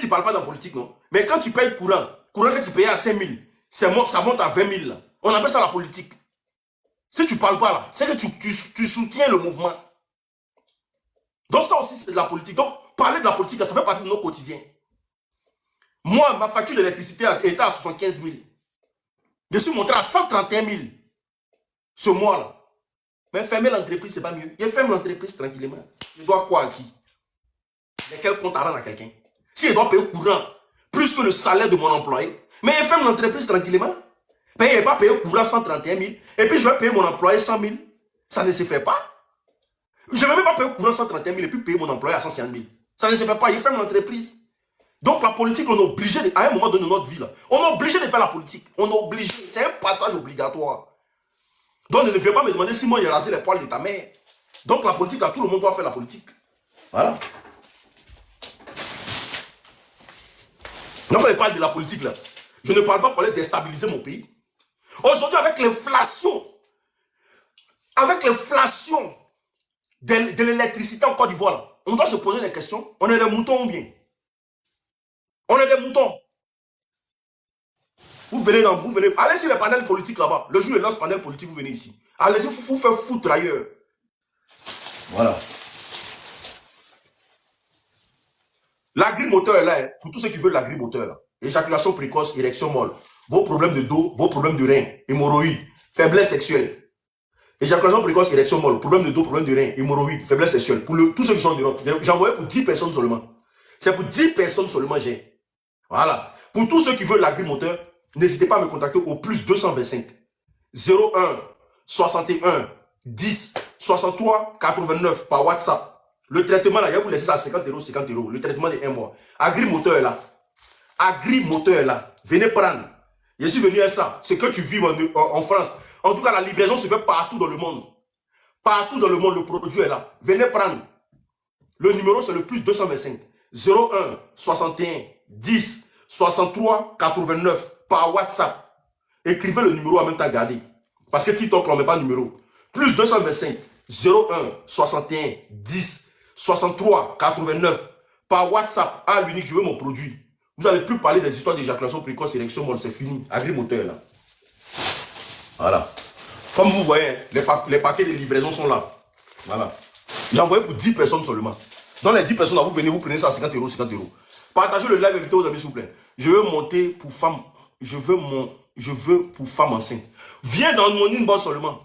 ne parles pas de la politique, non? Mais quand tu payes courant que tu payais à 5 000, ça monte à 20 000. Là. On appelle ça la politique. Si tu ne parles pas là, c'est que tu soutiens le mouvement. Donc ça aussi, c'est de la politique. Donc, parler de la politique, ça fait partie de nos quotidiens. Moi, ma facture d'électricité était à 75 000. Je suis monté à 131 000 ce mois-là. Mais fermer l'entreprise, c'est pas mieux. Je ferme l'entreprise tranquillement. Je dois quoi à qui? Il y a quel compte à rendre à quelqu'un? Si je dois payer courant plus que le salaire de mon employé, mais je ferme l'entreprise tranquillement. Je ne vais pas payer courant 131 000 et puis je vais payer mon employé 100 000. Ça ne se fait pas. Je ne vais même pas payer courant 131 000 et puis payer mon employé à 150 000. Ça ne se fait pas. Je ferme l'entreprise. Donc la politique, on est obligé, à un moment donné de notre vie, là, on est obligé de faire la politique. On est obligé. C'est un passage obligatoire. Donc ne viens pas me demander si moi j'ai rasé les poils de ta mère. Donc la politique, là, tout le monde doit faire la politique. Voilà. Donc quand je parle de la politique, là, je ne parle pas pour aller déstabiliser mon pays. Aujourd'hui, avec l'inflation de l'électricité en Côte d'Ivoire, on doit se poser des questions. On est des moutons ou bien? On est des moutons. Vous venez, allez sur les panels politiques là-bas. Le jour où il lance panel politique, vous venez ici. Allez-y, vous faire foutre ailleurs. Voilà. L'agrimoteur est là, hein, pour tous ceux qui veulent l'agrimoteur là. Éjaculation précoce, érection molle. Vos problèmes de dos, vos problèmes de rein, hémorroïdes, faiblesse sexuelle. Éjaculation précoce, érection molle, problème de dos, problème de rein, hémorroïdes, faiblesse sexuelle. Pour tous ceux qui sont en Europe, j'ai envoyé pour 10 personnes seulement. C'est pour 10 personnes seulement j'ai. Voilà. Pour tous ceux qui veulent l'agrimoteur, n'hésitez pas à me contacter au plus 225 01 61 10 63 89 par WhatsApp. Le traitement là, je vais vous laisser ça à 50 €, 50 €. Le traitement de 1 mois. Agrimoteur est là. Agrimoteur est là. Venez prendre. Je suis venu à ça. C'est que tu vis en France. En tout cas, la livraison se fait partout dans le monde. Partout dans le monde, le produit est là. Venez prendre. Le numéro, c'est le plus 225 01 61 10 63 89 par WhatsApp. Écrivez le numéro en même temps, gardez. Parce que TikTok, on ne met pas de numéro. Plus 225 01 61 10 63 89 par WhatsApp. À l'unique, je veux mon produit. Vous n'allez plus parler des histoires d'éjaculation précoce, érection molle, c'est fini. Agrimoteur là. Voilà. Comme vous voyez, les paquets de livraison sont là. Voilà. J'ai envoyé pour 10 personnes seulement. Dans les 10 personnes, là, vous venez, vous prenez ça à 50 €, 50 €. Partagez le live, invitez vos amis, s'il vous plaît. Je veux monter pour femmes. Je veux pour femmes enceintes. Viens dans mon inbox seulement.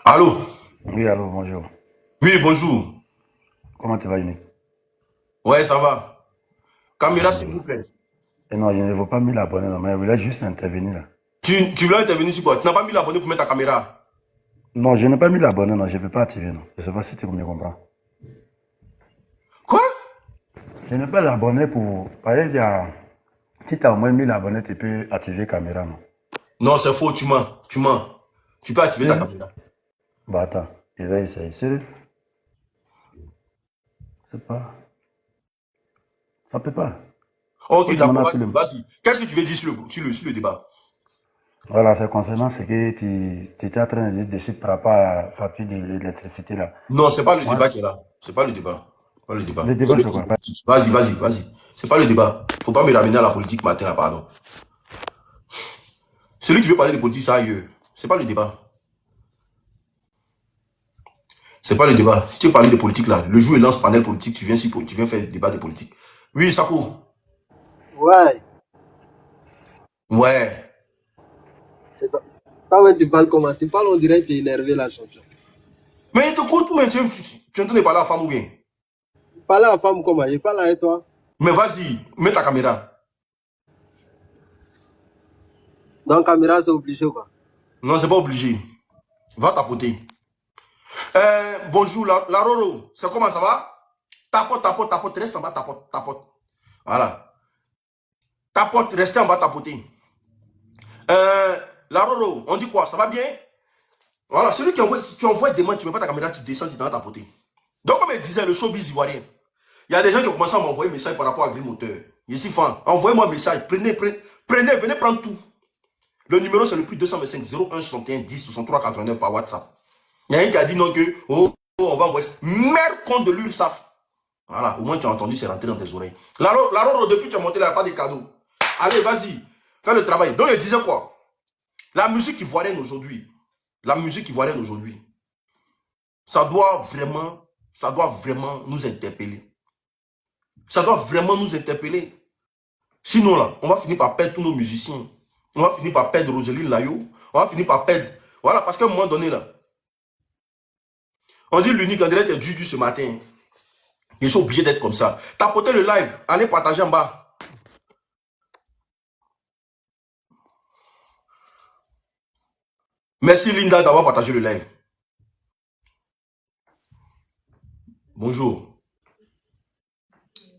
Allô? Oui, allô, bonjour. Oui, bonjour. Comment tu vas, Unique? Ouais, ça va. Caméra, s'il Oui. vous plaît. Et non, je ne veux pas 1000 abonnés, non, mais je voulais juste intervenir là. Tu voulais intervenir sur quoi? Tu n'as pas mis l'abonné pour mettre ta caméra? Non, je n'ai pas 1000 abonnés, non, je ne peux pas activer, non. Je ne sais pas si tu me comprends. Quoi? Je n'ai pas l'abonné pour... Par exemple, si tu as au moins 1000 abonnés, tu peux activer caméra, non? Non, c'est faux, tu mens. Tu mens. Tu peux activer ta caméra. Bah attends, je vais essayer. Sérieux? C'est pas... Ça peut pas. Ok, Faut que tu m'en d'accord, appelles. vas-y. Qu'est-ce que tu veux dire sur le débat? Voilà, c'est concernant ce que tu étais en train de dire dessus par rapport à la facture de l'électricité là. Non, c'est pas le Moi, débat qui est là. C'est pas le débat. Pas le débat. le C'est débat, le c'est quoi? politique. Vas-y. C'est pas le débat. Faut pas me ramener à la politique matin, là, pardon. Celui qui veut parler de politique, ça ailleurs. C'est pas le débat. C'est pas le débat. Si tu veux parler de politique, là, le jour où il lance panel politique, tu viens faire le débat de politique. Oui, Sako. Ouais, Ouais. c'est ça. Quand tu parles comment? Tu parles, on dirait que tu es énervé, la champion. Mais écoute, mais tu es en train de parler à la femme ou bien? Parle à la femme comment? Je parle avec toi. Mais vas-y, mets ta caméra. Dans la caméra, c'est obligé quoi. Non, c'est pas obligé. Va tapoter. Bonjour, la Roro. C'est comment ça va? Tapote. Reste en bas, tapote. Voilà. Tapote, restez en bas, tapoter. La Roro, on dit quoi? Ça va bien? Voilà, celui qui envoie, si tu envoies des mains, tu mets pas ta caméra, tu descends, tu es dans tapoter. Donc, comme je disais, le showbiz ivoirien, il y a des gens qui ont commencé à m'envoyer des messages par rapport à Grimoteur. Je suis fan. Envoyez-moi un message. Prenez, venez prendre tout. Le numéro, c'est le plus 225 01 61 10 63 89 par WhatsApp. Il y a un qui a dit non que, on va envoyer. Merde compte de l'URSSAF. Voilà, au moins tu as entendu, c'est rentré dans tes oreilles. Laro, depuis que tu as monté là, il n'y a pas de cadeau. Allez, vas-y, fais le travail. Donc, je disais quoi? La musique ivoirienne aujourd'hui, ça doit vraiment nous interpeller. Ça doit vraiment nous interpeller. Sinon, là, on va finir par perdre tous nos musiciens. On va finir par perdre Roseline Layo. On va finir par perdre. Voilà, parce qu'à un moment donné, là, on dit l'unique en direct est Juju ce matin. Je suis obligé d'être comme ça. Tapotez le live. Allez partager en bas. Merci Linda d'avoir partagé le live. Bonjour.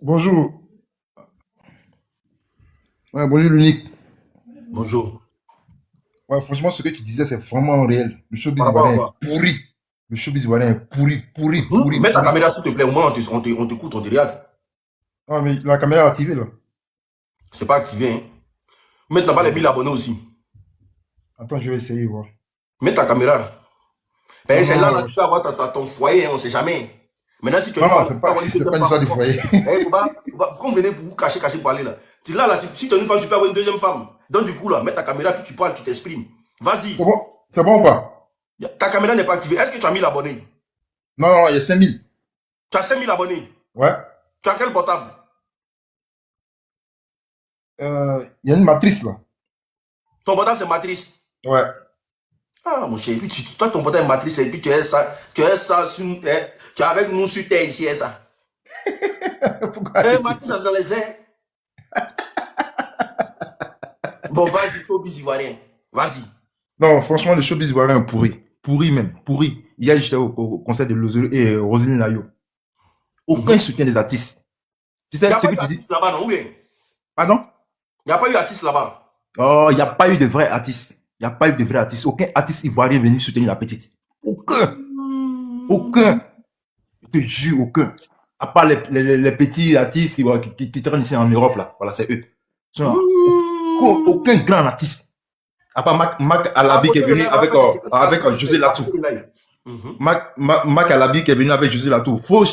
Bonjour. Ouais, bonjour l'unique. Bonjour. Ouais, franchement, ce que tu disais, c'est vraiment réel. Le showbiz Par rapport à ivoirien quoi? est pourri. Le showbiz ivoirien est pourri. Mets ta caméra s'il te plaît. Au moins, on t'écoute, on te regarde. Ah, mais la caméra est activée là. C'est pas activé. Hein. Mets là-bas les 1000 abonnés aussi. Attends, je vais essayer voir. Mets ta caméra. Non, C'est non, là, non. tu peux avoir ton foyer, hein, on sait jamais. Maintenant, si tu es Non, une non, femme, c'est pas une histoire du foyer. Pourquoi vous venez pour vous cacher pour parler là? Si tu es une femme, tu peux avoir une deuxième femme. Donc, du coup, là, mets ta caméra, puis tu parles, tu t'exprimes. Vas-y. C'est bon ou pas? Ta caméra n'est pas activée. Est-ce que tu as 1000 abonnés? Non, il y a 5000. Tu as 5000 abonnés. Ouais. Tu as quel portable? Il y a une matrice là. Ton portable, c'est matrice. Ouais. Ah, mon cher, et puis toi, ton portable est matrice, et puis tu es avec nous sur terre ici, et ça. Pourquoi? Matrice, ça dans les airs. Bon, vas-y, showbiz ivoirien. Vas-y. Non, franchement, le showbiz ivoirien est pourri. Pourri même, pourri. Hier, j'étais au concert de Roseline Layo. Aucun soutien des artistes. Tu sais Il n'y a ce pas que eu tu dis? d'artiste là-bas, non? Oui. Pardon? Il n'y a pas eu d'artiste là-bas. Oh, il n'y a pas eu de vrais artistes. Il n'y a pas eu de vrais artistes. Aucun artiste ivoirien est venu soutenir la petite. Aucun. Je te jure, aucun. À part les petits artistes qui traînent ici en Europe, là. Voilà, c'est eux. Aucun grand artiste. À part Mac Alabi qui est venu avec José Latou. Mac Alabi qui est venu avec José Latou. Faut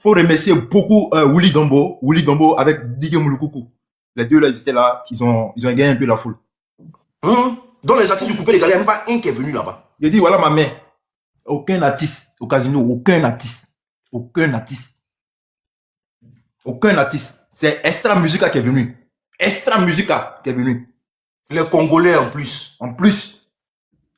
remercier beaucoup Willy Dombo avec Didier Mouloukoukou. Les deux là, ils étaient là, ils ont gagné un peu la foule. Dans les artistes du coupé légal, il n'y a même pas un qui est venu là-bas. Il dit voilà ma mère. Aucun artiste au casino, aucun artiste. C'est Extra Musica qui est venu. Extra Musica qui est venu. Les Congolais en plus.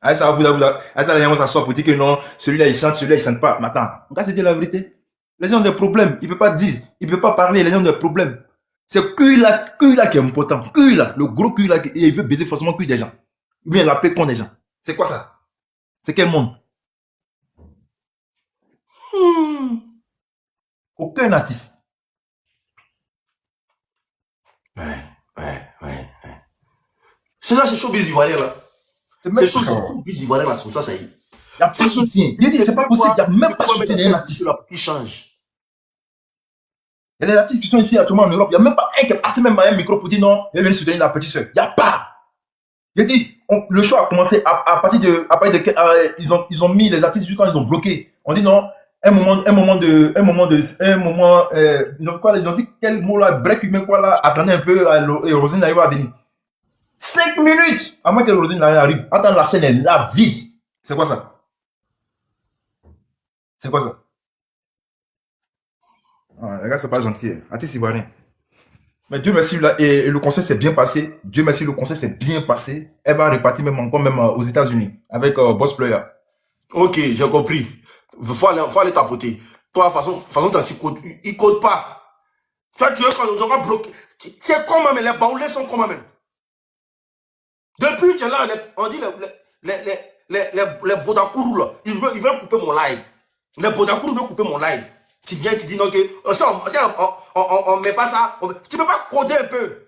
Ah, ça, les gens s'assoient pour dire que non, celui-là il chante pas. Mais attends, c'est dire la vérité. Les gens ont des problèmes. Ils ne peuvent pas dire, ils ne peuvent pas parler. Les gens ont des problèmes. C'est QI là qui est important. QI là, le gros QI là, il veut baiser forcément QI des gens. Il vient la paix contre des gens. C'est quoi ça? C'est quel monde? Aucun artiste. Ouais. C'est ça, c'est showbiz ivoirien là. C'est showbiz ivoirien là, c'est comme ça, ça y est. Il n'y a pas de soutien. Il dit, c'est pas possible, il n'y a même pas de soutien d'un artiste. Qui change. Il y a des artistes qui sont ici actuellement en Europe. Il n'y a même pas un qui est passé même à un micro pour dire non, il vient soutenir la petite soeur. Il n'y a pas. Il dit, le show a commencé à partir de ils ont mis les artistes juste quand ils ont bloqué. On dit non, ils ont dit quel mot là, break humain quoi là, attendez un peu, et Rosine Layo va venir. 5 minutes avant que Rosine Layo arrive. Attends, la scène est là, vide. C'est quoi ça? Les gars, c'est pas gentil. Artiste ivoirien. Mais Dieu merci, et le concert s'est bien passé. Elle va repartir même aux États-Unis avec Boss Player. Ok, j'ai compris. Faut aller tapoter. Toi, de toute façon, tu codes. Il code pas. Tu vois, tu veux quand on va bloquer. C'est comment même, les baoulés sont comment même. Depuis, tu es là, on dit les Bodakourou là, ils veulent couper mon live. Les Bodakourou veulent couper mon live. Tu viens, tu dis non, on met pas ça. Tu peux pas coder un peu.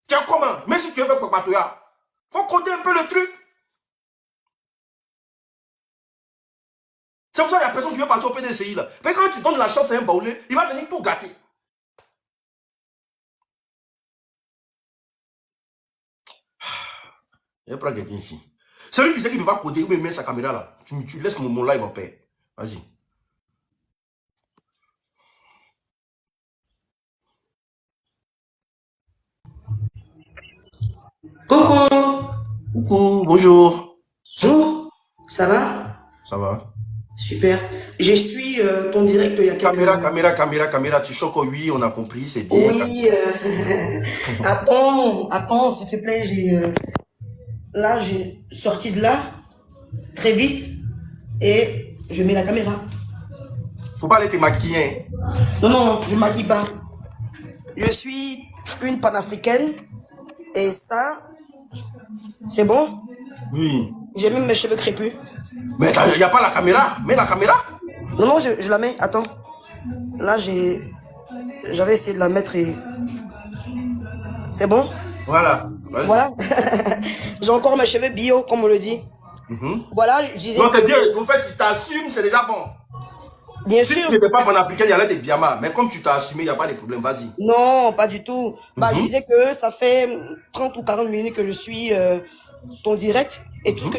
Tu es comment? Même si tu veux faire Patoya, faut coder un peu le truc. C'est pour ça qu'il y a personne qui veut partir au PDCI là. Mais quand tu donnes la chance à un baoulé, il va venir tout gâter. Je prends quelqu'un ici. Celui qui sait qu'il ne peut pas coder ou bien mettre sa caméra là, tu laisses mon live en paix. Vas-y. Coucou, Coucou, bonjour. bonjour, ça va? Ça va? Super. Je suis ton direct il y a Caméra, tu choques, oui, on a compris, c'est bien. Oui, attends, s'il te plaît, là, j'ai sorti de là, très vite, et je mets la caméra. Faut pas aller te maquiller. Non, je ne maquille pas. Je suis une panafricaine, et ça, c'est bon? Oui. J'ai même mes cheveux crépus. Mais il n'y a pas la caméra. Mets la caméra. Non, je la mets, attends. Là, j'avais essayé de la mettre et... C'est bon? Voilà. Vas-y. Voilà. J'ai encore mes cheveux bio, comme on le dit. Voilà, je disais Non, c'est que... bien. En fait, tu t'assumes, c'est déjà bon. Bien Si sûr. tu n'étais pas panafricain, il y allait être Biama. Mais comme tu t'as assumé, il n'y a pas de problème. Vas-y. Non, pas du tout. Bah, je disais que ça fait 30 ou 40 minutes que je suis ton direct. Et tout ce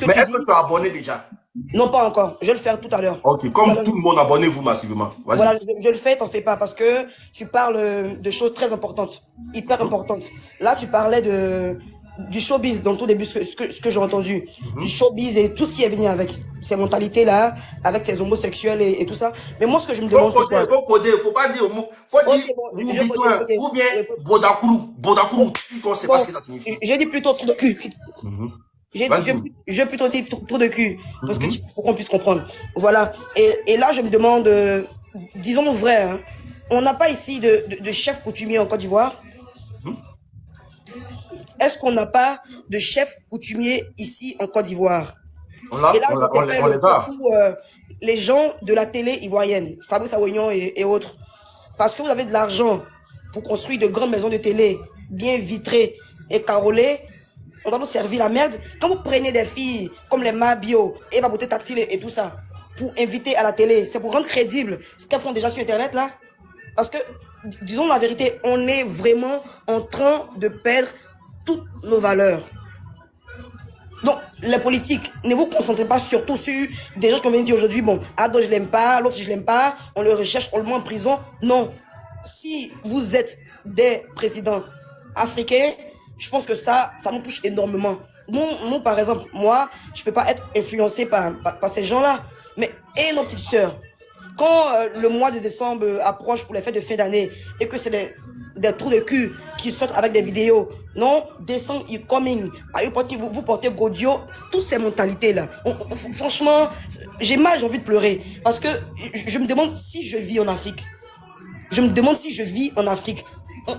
que Mais tu est-ce dis... que tu es abonné déjà? Non, pas encore. Je vais le faire tout à l'heure. Ok, comme tout le monde, abonnez-vous massivement. Vas-y. Voilà, je le fais, t'en fais pas, parce que tu parles de choses très importantes, hyper importantes. Là, tu parlais du showbiz dans le tout début, ce que j'ai entendu. Du showbiz et tout ce qui est venu avec ces mentalités-là, avec ces homosexuels et tout ça. Mais moi, ce que je me demande, c'est quoi? Faut coder, faut pas dire mot. Faut Ok, dire bon, Roubitoin ok. ou bien Bodakourou. Bodakourou, tu ne sais pas ce que ça signifie. J'ai dit plutôt trou de cul. Vas-y. Je vais plutôt dire trou de cul, parce que faut qu'on puisse comprendre. Voilà. Et là, je me demande, disons-nous vrai, hein, on n'a pas ici de chef coutumier en Côte d'Ivoire. Est-ce qu'on n'a pas de chef coutumier ici en Côte d'Ivoire? Et là, On les va. pour les gens de la télé ivoirienne, Fabrice Awignon et autres. Parce que vous avez de l'argent pour construire de grandes maisons de télé, bien vitrées et carrelées, on doit nous servir la merde. Quand vous prenez des filles comme les Mabio, Eva Beauté Tactile et tout ça, pour inviter à la télé, c'est pour rendre crédible ce qu'elles font déjà sur Internet là. Parce que, disons la vérité, on est vraiment en train de perdre toutes nos valeurs. Donc, les politiques, ne vous concentrez pas surtout sur des gens qui viennent dire aujourd'hui, bon, Ado je l'aime pas, l'autre je l'aime pas, on le recherche, on le met en prison. Non. Si vous êtes des présidents africains, je pense que ça nous touche énormément. Nous, par exemple, moi, je peux pas être influencé par ces gens-là. Mais, et nos petites sœurs, quand le mois de décembre approche pour les fêtes de fin d'année et que c'est des trous de cul qui sortent avec des vidéos, non, décembre is coming, vous portez Godio, toutes ces mentalités-là. Franchement, j'ai de pleurer parce que je me demande si je vis en Afrique. Je me demande si je vis en Afrique.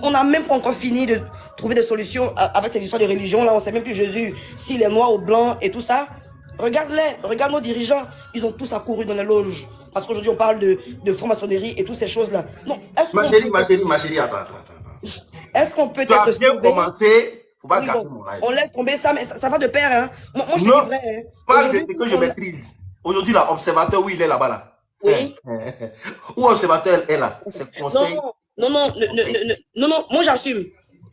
On n'a même pas encore fini de trouver des solutions avec ces histoires de religion. Là, on sait même plus Jésus, s'il est noir ou blanc et tout ça. Regarde-les, regarde nos dirigeants. Ils ont tous accouru dans les loges. Parce qu'aujourd'hui, on parle de franc-maçonnerie et toutes ces choses-là. Non, Ma chérie, attends. Est-ce qu'on peut Tu as être bien sauvé? commencé. Faut pas Oui, gâcher bon, mon live. on laisse tomber ça, mais ça va de pair. Hein. Moi, je te Non, dis vrai. Hein. pas Aujourd'hui, que je maîtrise. Aujourd'hui, là, observateur, où il est là-bas, là. Oui. Où observateur est là? C'est conseil. Non, moi j'assume.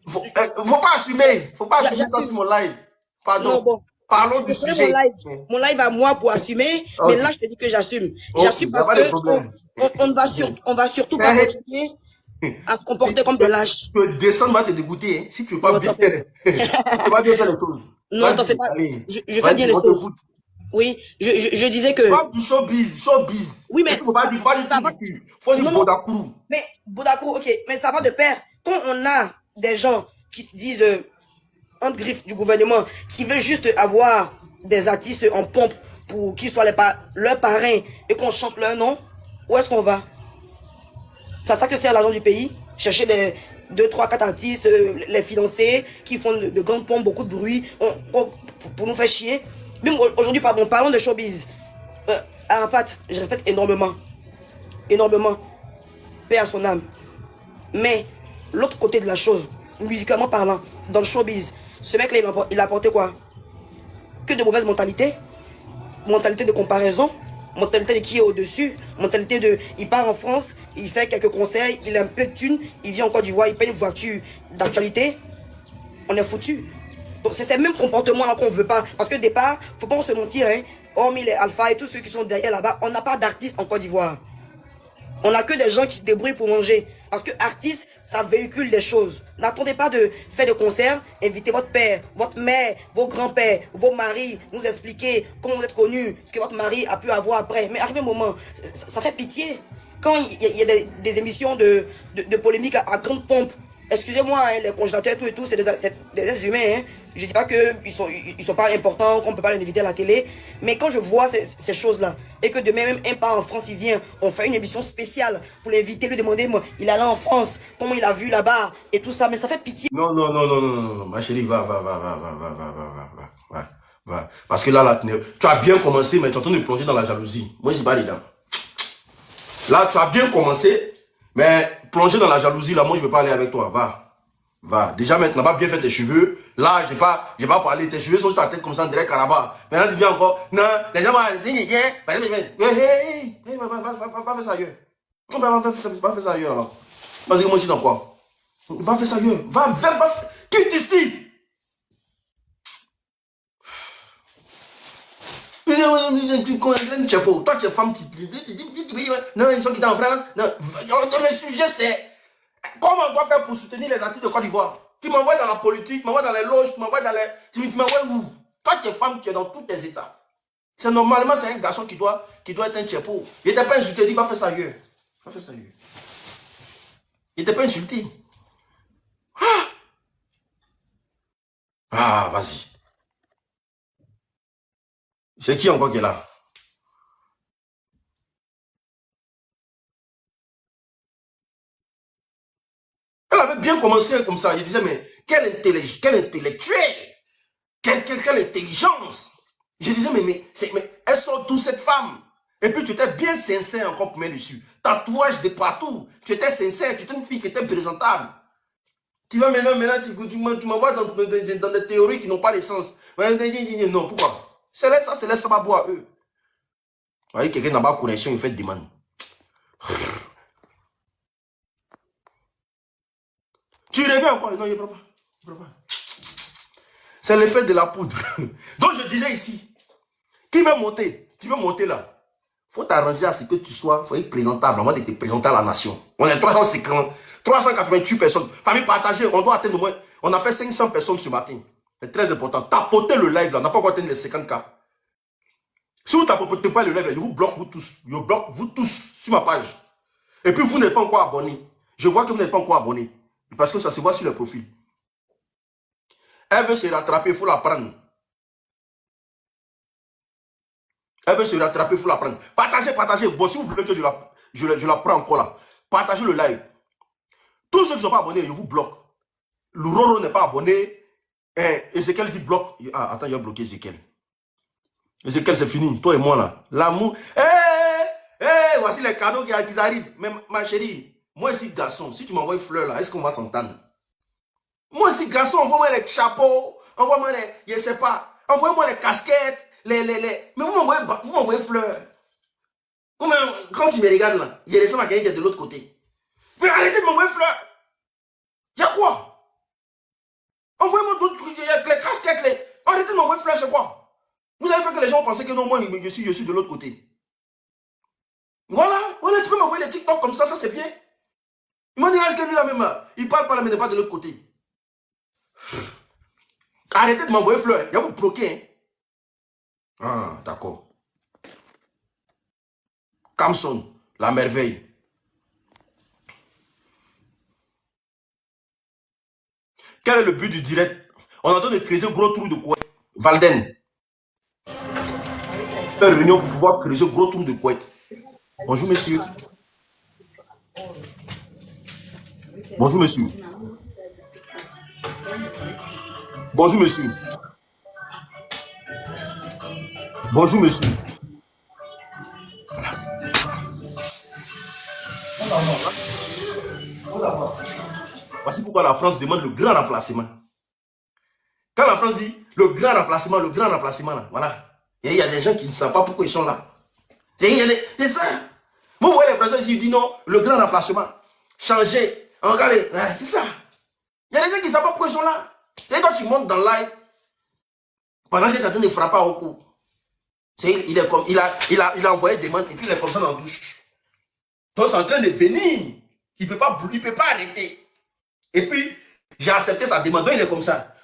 Faut pas assumer. Faut pas assumer ça sur mon live. Pardon. Non, bon. Parlons du Je ferai sujet. mon live à moi pour assumer, Ok. mais là je te dis que j'assume. Ok, J'assume y a parce pas de que problème. on va surtout pas continuer à se comporter comme des lâches. Tu descendre va te dégoûter. Hein. Si tu veux pas Non, bien t'en fais faire, tu vas bien faire les choses. Non, Vas-y, t'en fais pas. allez. Je Vas-y, fais bien les on choses. t'écoute. Oui, je disais que. Parle du showbiz. Oui, mais Et tu faut pas dire, ça va. du cul. Faut dire Non, non. Bodakourou. Mais Bodakou, ok, mais ça va de pair. Quand on a des gens qui se disent entre griffes du gouvernement, qui veulent juste avoir des artistes en pompe pour qu'ils soient leurs parrains et qu'on chante leur nom, où est-ce qu'on va? C'est à ça que sert l'argent du pays. Chercher des 2, 3, 4 artistes, les financer, qui font de grandes pompes, beaucoup de bruit, pour nous faire chier. Même aujourd'hui, parlons de showbiz. Arafat, je respecte énormément. Énormément. Paix à son âme. Mais, l'autre côté de la chose, musicalement parlant, dans le showbiz, ce mec-là, il a apporté quoi? Que de mauvaises mentalités. Mentalité de comparaison. Mentalité de qui est au-dessus. Mentalité de, il part en France, il fait quelques conseils, il a un peu de thunes, il vient en Côte d'Ivoire, il paye une voiture d'actualité. On est foutu. Donc c'est ces mêmes comportements-là qu'on ne veut pas. Parce que au départ, faut pas se mentir, hein, hormis les alphas et tous ceux qui sont derrière là-bas, on n'a pas d'artistes en Côte d'Ivoire. On n'a que des gens qui se débrouillent pour manger. Parce que artiste, ça véhicule des choses. N'attendez pas de faire des concerts. Invitez votre père, votre mère, vos grands-pères, vos maris, nous expliquer comment vous êtes connus, ce que votre mari a pu avoir après. Mais arrivé un moment, ça fait pitié. Quand il y a des émissions de polémique à grande pompe, excusez-moi, hein, les congélateurs et tout, c'est des êtres humains. Hein. Je ne dis pas qu'ils sont pas importants, qu'on ne peut pas les inviter à la télé. Mais quand je vois ces choses-là, et que demain même un pas en France, il vient, on fait une émission spéciale pour l'inviter, lui demander, moi, il est allé en France, comment il a vu là-bas, et tout ça, mais ça fait pitié. Non, ma chérie, va. Parce que là, tu as bien commencé, mais tu es en train de plonger dans la jalousie. Moi, je suis pas dedans. Là, tu as bien commencé, mais plonger dans la jalousie, là, moi, je ne veux pas aller avec toi. Va. Déjà, maintenant, pas bien fait tes cheveux. Là, j'ai pas parlé. Tes cheveux sont sur ta tête comme ça, en direct Caraba. Maintenant, tu viens encore. Non, les gens vont dire, va faire ça ailleurs. Va faire ça ailleurs, là. Parce que moi, je suis dans quoi? Va faire ça ailleurs. Va. Quitte ici. Toi, tu es femme. Non, ils sont quittés en France. Non. Le sujet, c'est comment on doit faire pour soutenir les artistes de Côte d'Ivoire. Tu m'envoies dans la politique, tu m'envoies dans les loges, tu m'envoies dans les... Tu m'envoies où? Toi, tu es femme, tu es dans tous tes états. C'est normalement, c'est un garçon qui doit être un tchepo. Il n'était pas insulté, il va faire ça ailleurs. Il n'était pas insulté. Ah, vas-y. C'est qui encore qui est là? Elle avait bien commencé comme ça. Je disais, mais quel intellectuel, quelle intelligence. Je disais, mais elle sort d'où cette femme? Et puis tu étais bien sincère encore pour mettre dessus. Tatouage de partout. Tu étais sincère, tu étais une fille qui était présentable. Tu vas maintenant tu m'envoies dans des théories qui n'ont pas de sens. Non, pourquoi? Ça, c'est les sababois à eux. Vous voyez, quelqu'un n'a pas de connexion, il fait des demande. Tu reviens encore? Non, il ne prend pas. C'est l'effet de la poudre. Donc je disais ici, qui veut monter? Tu veux monter là? Il faut t'arranger à ce que tu sois, faut être présentable, avant de te présenter à la nation. On est 388 personnes. Famille partagée, on doit atteindre au moins, on a fait 500 personnes ce matin. C'est très important. Tapotez le live là, on n'a pas encore atteint les 50K. Si vous ne tapotez pas le live là, je vous bloque vous tous. Je bloque vous tous sur ma page. Et puis vous n'êtes pas encore abonné. Je vois que vous n'êtes pas encore abonné. Parce que ça se voit sur le profil. Elle veut se rattraper, il faut la prendre. Elle veut se rattraper, il faut la prendre. Partagez. Bon, si vous voulez que je la prends encore là, partagez le live. Tous ceux qui ne sont pas abonnés, je vous bloque. L'Uroro n'est pas abonné. Ezekiel dit bloque. Ah, attends, il a bloqué Ezekiel. Ezekiel, c'est fini. Toi et moi là. L'amour. Voici les cadeaux qui arrivent. Mais ma chérie, moi ici, garçon, si tu m'envoies une fleur là, est-ce qu'on va s'entendre? Moi ici, garçon, envoie-moi les chapeaux, envoie-moi les, je ne sais pas, envoyez-moi les casquettes, mais vous m'envoyez fleurs. Quand tu me regardes là, je descends à quelqu'un qui est de l'autre côté. Mais arrêtez de m'envoyer fleurs. Il y a quoi? Envoyez-moi d'autres trucs, les casquettes, arrêtez de m'envoyer fleurs, c'est quoi? Vous avez fait que les gens pensaient que non, moi je suis de l'autre côté. Voilà, tu peux m'envoyer les TikTok comme ça c'est bien. Il m'a dit, lui là même, il parle pas là, mais n'est pas de l'autre côté. Arrêtez de m'envoyer fleurs, il va vous bloquer. Hein? Ah, d'accord. Kamson, la merveille. Quel est le but du direct? On est en train de creuser un gros trou de couette. Valden. Faire réunion pour pouvoir creuser un gros trou de couette. Bonjour monsieur. Bonjour monsieur. Bonjour monsieur. Bonjour monsieur. Voici pourquoi la France demande le grand remplacement. Quand la France dit le grand remplacement là, voilà. Et il y a des gens qui ne savent pas pourquoi ils sont là. C'est ça. Vous voyez les personnes ici, ils disent non, le grand remplacement. Changer. Regardez, c'est ça. Il y a des gens qui ne savent pas pourquoi ils sont là. C'est quand tu montes dans le live, Pendant que j'étais en train de frapper au cou. Il est comme, il a envoyé des demandes et puis il est comme ça dans la douche. Donc c'est en train de venir. Il ne peut pas arrêter. Et puis, j'ai accepté sa demande. Donc il est comme ça.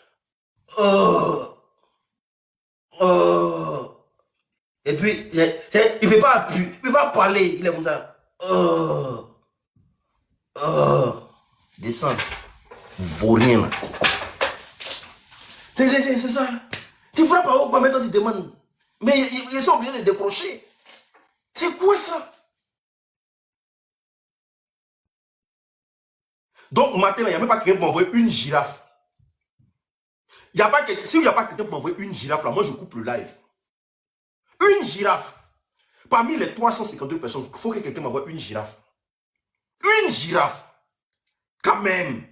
Et puis, il ne peut pas parler. Il est comme ça. Descends. Vaurien là. C'est ça. Tu frappes à haut quoi maintenant tu demandes. Mais ils sont obligés de décrocher. C'est quoi ça? Donc maintenant, il n'y a même pas quelqu'un pour m'envoyer une girafe. Si il n'y a pas quelqu'un pour m'envoyer une girafe là, moi je coupe le live. Une girafe. Parmi les 352 personnes, il faut que quelqu'un m'envoie une girafe. Une girafe. Quand même.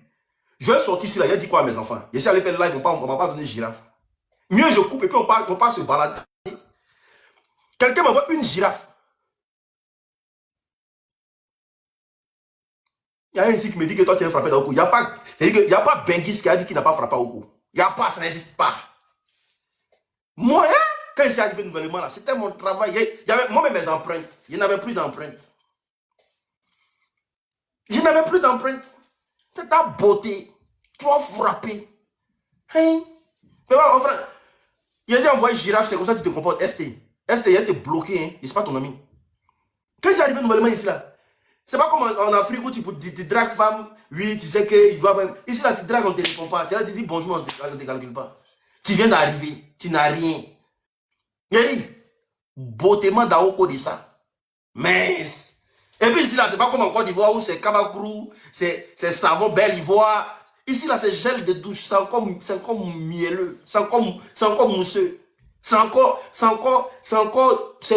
Je vais sortir ici là, il a dit quoi à mes enfants? Je suis allé faire le live, on ne m'a pas donné une girafe. Mieux je coupe et puis on part se balader. Quelqu'un m'envoie une girafe. Il y a un ici qui me dit que toi tu as frappé dans le cou. Il n'y a pas Bengis qui a dit qu'il n'a pas frappé au cou. Il n'y a pas, ça n'existe pas. Moi, hein, quand il s'est arrivé nouvellement là, c'était mon travail. Il y avait moi-même mes empreintes. Il n'y en avait plus d'empreintes. Je n'avais plus d'empreintes. C'est ta beauté. Tu as frappé. Hein? Mais voilà, enfin, il a dit envoyer girafe, c'est comme ça que tu te comportes. ST, il a été bloqué, hein. Il n'est pas ton ami. Quand il s'est arrivé nouvellement ici là, c'est pas comme en Afrique où tu dragues femme, oui, tu sais qu'il va même. Ici là, tu dragues, on ne te répond pas. Tu dis bonjour, on ne te calcule pas. Tu viens d'arriver, tu n'as rien. Yeri, beautément d'Aoko de ça. Mais. Et puis ici là, c'est pas comme en Côte d'Ivoire où c'est Kabakrou, c'est savon belle ivoire. Ici là, c'est gel de douche, c'est encore mielleux, c'est encore mousseux. C'est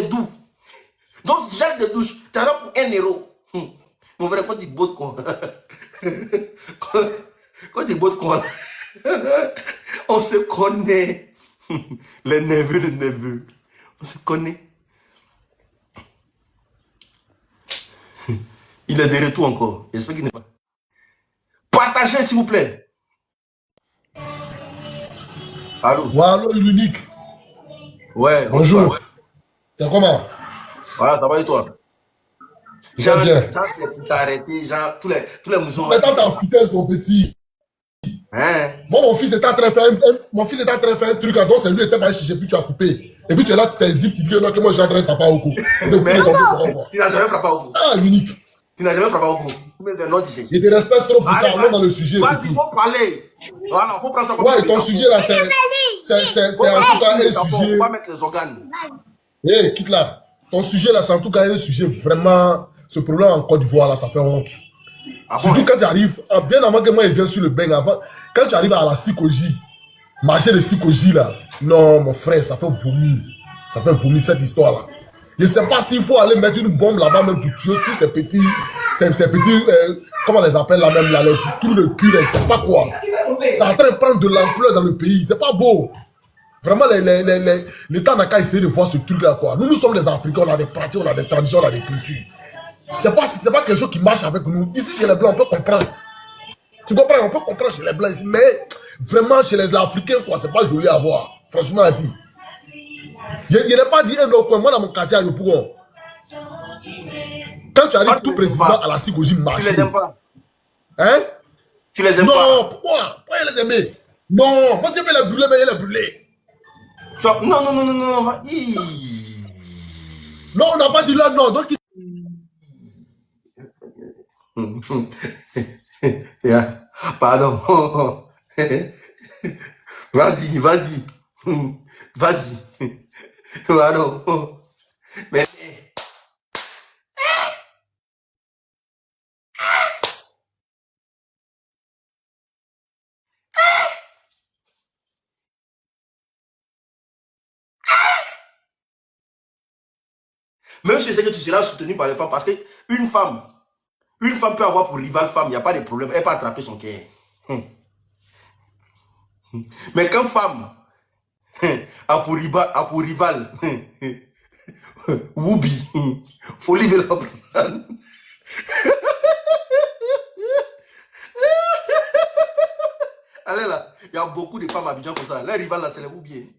doux. Donc, gel de douche, tu as là pour 1 euro. Mon vrai, quand tu bottes quoi. Quand tu bottes quoi. On se connaît. Les neveux. On se connaît. Il est de retour encore. J'espère qu'il n'est pas. Partagez, s'il vous plaît. Allô? Ouais, allô, l'unique. Ouais. Bonjour. Ouais. T'es comment? Voilà, ça va et toi? Très bien. Tu t'as arrêté, genre, tous les mousons. Maintenant, t'es en fitesse, mon petit. Hein? Moi, mon fils était en train de faire un truc, donc c'est lui qui était mal cherché, puis tu as coupé. Et puis tu es là, tu t'hésites, tu dis que non, que moi j'ai en train de taper au cou. Mais tu n'as jamais frappé au cou. Ah, l'unique. Tu n'as jamais frappé au cou. Je te respecte trop pour ça, allons dans le sujet, petit. Il faut parler. Voilà, il faut prendre ça comme Ouais, ton sujet là, c'est en tout cas un sujet. On va mettre les organes. Hé, quitte là. Ton sujet là, c'est en tout cas un sujet vraiment. Ce problème en Côte d'Ivoire là, ça fait honte. Ah bon? Surtout quand tu arrives, bien avant que moi il vienne sur le bain, avant, quand tu arrives à la Sikoji, marché de Sikoji là, non mon frère, ça fait vomir. Ça fait vomir cette histoire là. Je ne sais pas s'il faut aller mettre une bombe là-bas même pour tuer tous ces petits, comment on les appelle là même là, les trous de cul, je ne sais pas quoi. Ça est en train de prendre de l'ampleur dans le pays, c'est pas beau. Vraiment, l'État n'a qu'à essayer de voir ce truc là quoi. Nous sommes les Africains, on a des pratiques, on a des traditions, on a des cultures. C'est pas quelque chose qui marche avec nous. Ici, chez les Blancs, on peut comprendre. Tu comprends? On peut comprendre chez les Blancs ici. Mais vraiment, chez les Africains, quoi, c'est pas joli à voir. Franchement, à dire. Je n'ai pas dit un autre coin. Moi, dans mon quartier à Yopougon, quand tu arrives tout précisément à la Sikoji marché. Tu les aimes pas? Hein? Tu les aimes pas? Non, pourquoi? Pourquoi les aimer? Non, moi, si je veux les brûler, mais je les brûler. Non. Non, on n'a pas dit là, non. Donc, Yeah. Pardon. Vas-y. Pardon. Mais. Même si je sais que tu seras soutenu par les femmes, parce qu'une femme peut avoir pour rival femme, il n'y a pas de problème, elle peut attraper son cœur. Mais quand femme a pour rival Woubi, faut livrer la prendre. Allez là, il y a beaucoup de femmes à Abidjan comme ça. Les rivales là, c'est les Woubi.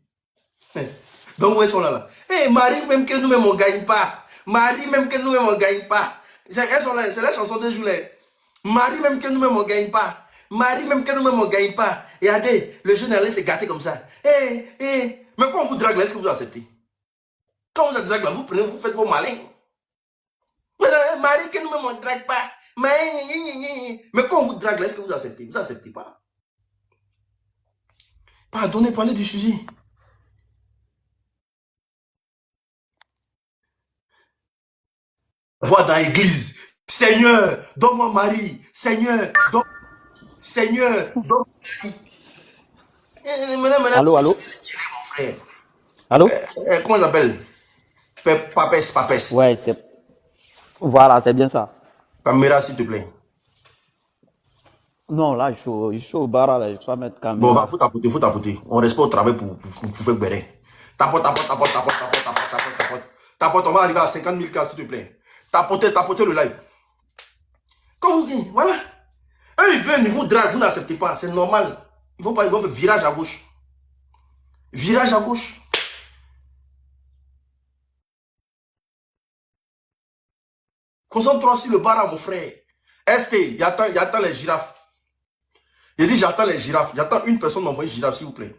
Donc, où est-ce qu'on est là? Eh, Marie, même que nous-mêmes, on ne gagne pas. Marie, même que nous-mêmes, on ne gagne pas. Elles sont là, c'est la chanson de Joulet. Marie, même que nous-mêmes, on ne gagne pas. Marie, même que nous-mêmes, on ne gagne pas. Et regardez, le jeune allait se gâter comme ça. Mais quand on vous drague là, est-ce que vous acceptez? Quand vous êtes drague là, vous prenez, vous faites vos malins. Marie, que nous-mêmes, on ne drague pas. Mais quand on vous drague là, est-ce que vous acceptez? Vous n'acceptez pas. Pardonnez, parlez du sujet. Voix dans l'église. Seigneur, donne-moi Marie. Seigneur, donne-moi Marie. Allô, allô? Mon frère. Allô? Comment il s'appelle? Papès. Ouais, c'est... Voilà, c'est bien ça. Caméra, s'il te plaît. Non, là, je suis au bar, là, je vais pas mettre Bon, caméra. faut tapoter. On reste pas au travail pour faire béret. Tapote. Tapote, on va arriver à 50 000 cas, s'il te plaît. Tapotez le live. Comme vous dites, voilà. Eux, ils viennent, ils vous draguent, vous n'acceptez pas, c'est normal. Ils vont faire virage à gauche. Virage à gauche. Concentre-toi sur le bar, mon frère. ST, il attend les girafes. Il dit, j'attends les girafes. J'attends une personne d'envoyer girafe, s'il vous plaît.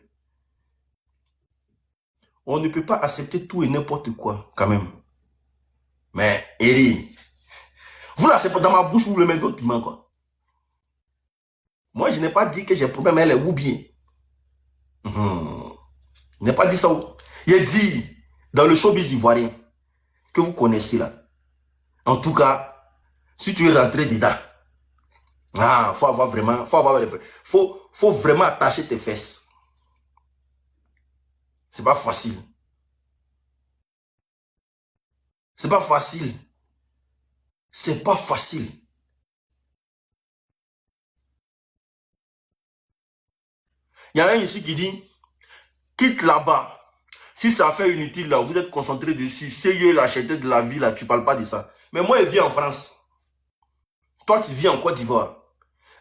On ne peut pas accepter tout et n'importe quoi, quand même. Mais, Eri, vous là, c'est pas dans ma bouche, vous voulez mettre votre piment, quoi. Moi, je n'ai pas dit que j'ai problème avec les ou bien. Je n'ai pas dit ça. Il dit, dans le showbiz ivoirien, que vous connaissez là. En tout cas, si tu es rentré dedans, faut vraiment attacher tes fesses. C'est pas facile. C'est pas facile. C'est pas facile. Il y a un ici qui dit, quitte là-bas. Si ça fait inutile là, vous êtes concentré dessus. C'est la cherté de la vie là, tu parles pas de ça. Mais moi, je vis en France. Toi, tu vis en Côte d'Ivoire.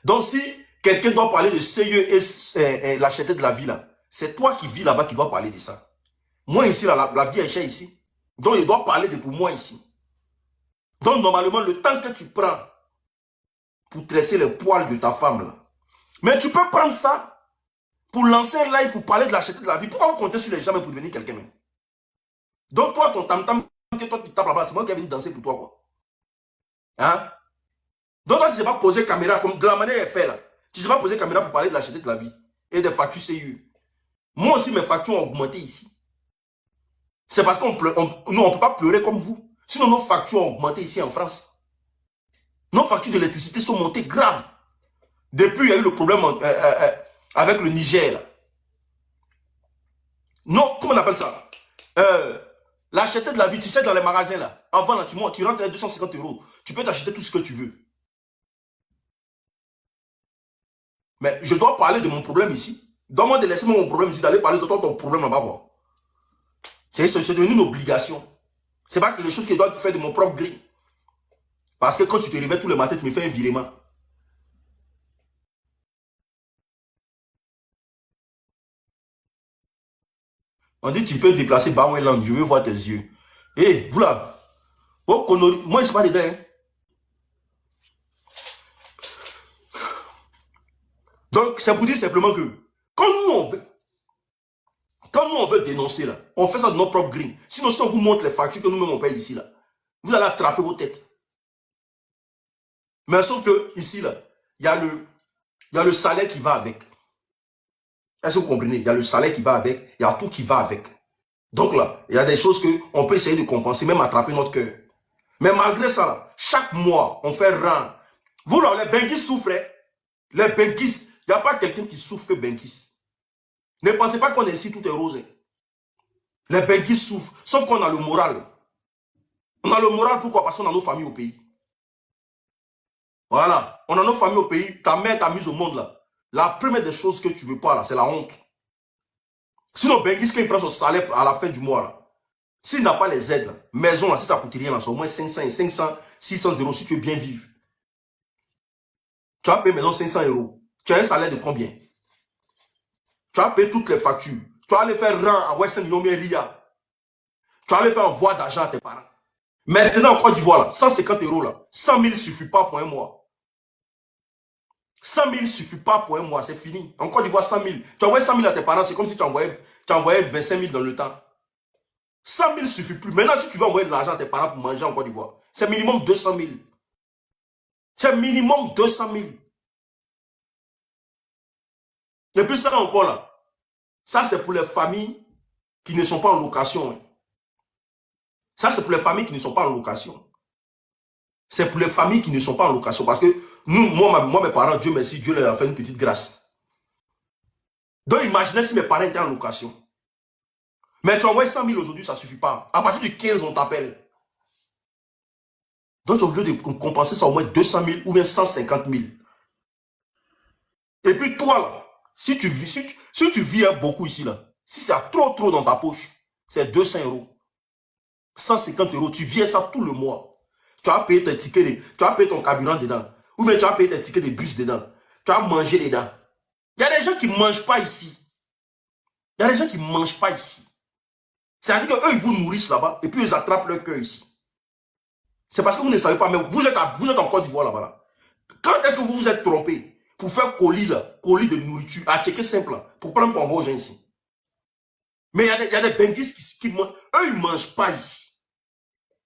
Donc, si quelqu'un doit parler de CIE et la cherté de la vie là, c'est toi qui vis là-bas qui dois parler de ça. Moi ici, là, la vie est chère ici. Donc, je dois parler de pour moi ici. Donc, normalement, le temps que tu prends pour tresser les poils de ta femme là, mais tu peux prendre ça pour lancer un live pour parler de la cherté de la vie. Pourquoi vous comptez sur les gens pour devenir quelqu'un même? Donc, toi, ton tam-tam, que toi tu tapes là-bas, c'est moi qui est venu danser pour toi, quoi. Hein? Donc, toi, tu ne sais pas poser caméra comme de la manière elle fait là. Tu ne sais pas poser caméra pour parler de la cherté de la vie et des factures CIE. Moi aussi, mes factures ont augmenté ici. C'est parce qu'on pleure, nous, on ne peut pas pleurer comme vous. Sinon, nos factures ont augmenté ici en France. Nos factures d'électricité sont montées graves. Depuis, il y a eu le problème avec le Niger. Là. Non, comment on appelle ça? L'acheter de la vie, tu sais, dans les magasins, là. Avant, là, tu rentres à 250 €. Tu peux t'acheter tout ce que tu veux. Mais je dois parler de mon problème ici. Donne-moi de laisser mon problème ici, d'aller parler de ton problème là-bas. C'est devenu une obligation. C'est pas quelque chose que je dois faire de mon propre gré. Parce que quand tu te réveilles tous les matins, tu me fais un virement. On dit tu peux te déplacer Baweland, je veux voir tes yeux. Hé, vous là, oh, Konori, moi je ne suis pas dedans. Hein. Donc, c'est pour dire simplement que quand nous on veut dénoncer là, on fait ça de notre propre green. Sinon, si on vous montre les factures que nous-mêmes on paye ici là, vous allez attraper vos têtes. Mais sauf que ici là, il y a le salaire qui va avec. Est-ce que vous comprenez? Il y a le salaire qui va avec, il y a tout qui va avec. Donc là, il y a des choses qu'on peut essayer de compenser, même attraper notre cœur. Mais malgré ça, là, chaque mois, on fait rang. Vous là, les Benguis souffrent. Les Benguis, il n'y a pas quelqu'un qui souffre que Benguis. Ne pensez pas qu'on est ici, tout est rose. Les Benguis souffrent, sauf qu'on a le moral. On a le moral, pourquoi? Parce qu'on a nos familles au pays. Voilà, on a nos familles au pays, ta mère t'a mise au monde là. La première des choses que tu ne veux pas là, c'est la honte. Sinon, Benguis, quand il prend son salaire à la fin du mois là, s'il n'a pas les aides, là, maison là, si ça ne coûte rien là, c'est au moins 500, 600 € si tu veux bien vivre. Tu as payé maison 500 €. Tu as un salaire de combien? Tu as payé toutes les factures. Tu vas aller faire rang à Western Union Ria. Tu vas aller faire envoi d'argent à tes parents. Maintenant, en Côte d'Ivoire, là, 150 € là, 100 000 ne suffit pas pour un mois. 100 000 ne suffit pas pour un mois, c'est fini. En Côte d'Ivoire, 100 000. Tu envoies 100 000 à tes parents, c'est comme si tu envoyais 25 000 dans le temps. 100 000 ne suffit plus. Maintenant, si tu veux envoyer de l'argent à tes parents pour manger en Côte d'Ivoire, c'est minimum 200 000. C'est minimum 200 000. Et puis ça encore là, ça c'est pour les familles qui ne sont pas en location. Hein. Ça c'est pour les familles qui ne sont pas en location. C'est pour les familles qui ne sont pas en location. Parce que nous, moi mes parents, Dieu merci, Dieu leur a fait une petite grâce. Donc imaginez si mes parents étaient en location. Mais tu envoies 100 000 aujourd'hui, ça ne suffit pas. À partir du 15, on t'appelle. Donc tu es obligé de compenser ça au moins 200 000 ou bien 150 000. Et puis toi là, si tu vis beaucoup ici là, si c'est trop dans ta poche, c'est 200 €. 150 €, tu viens ça tout le mois. Tu vas payer tes tickets, tu vas payer ton carburant dedans. Ou bien tu vas payer tes tickets de bus dedans. Tu vas manger dedans. Il y a des gens qui ne mangent pas ici. Il y a des gens qui ne mangent pas ici. C'est-à-dire qu'eux, ils vous nourrissent là-bas et puis ils attrapent leur cœur ici. C'est parce que vous ne savez pas, mais vous êtes en Côte d'Ivoire là-bas. Là. Quand est-ce que vous vous êtes trompé pour faire colis de nourriture, à checker simple, là, pour prendre pour envoyer aux gens ici? Mais il y a des benguis qui mangent. Eux, ils ne mangent pas ici.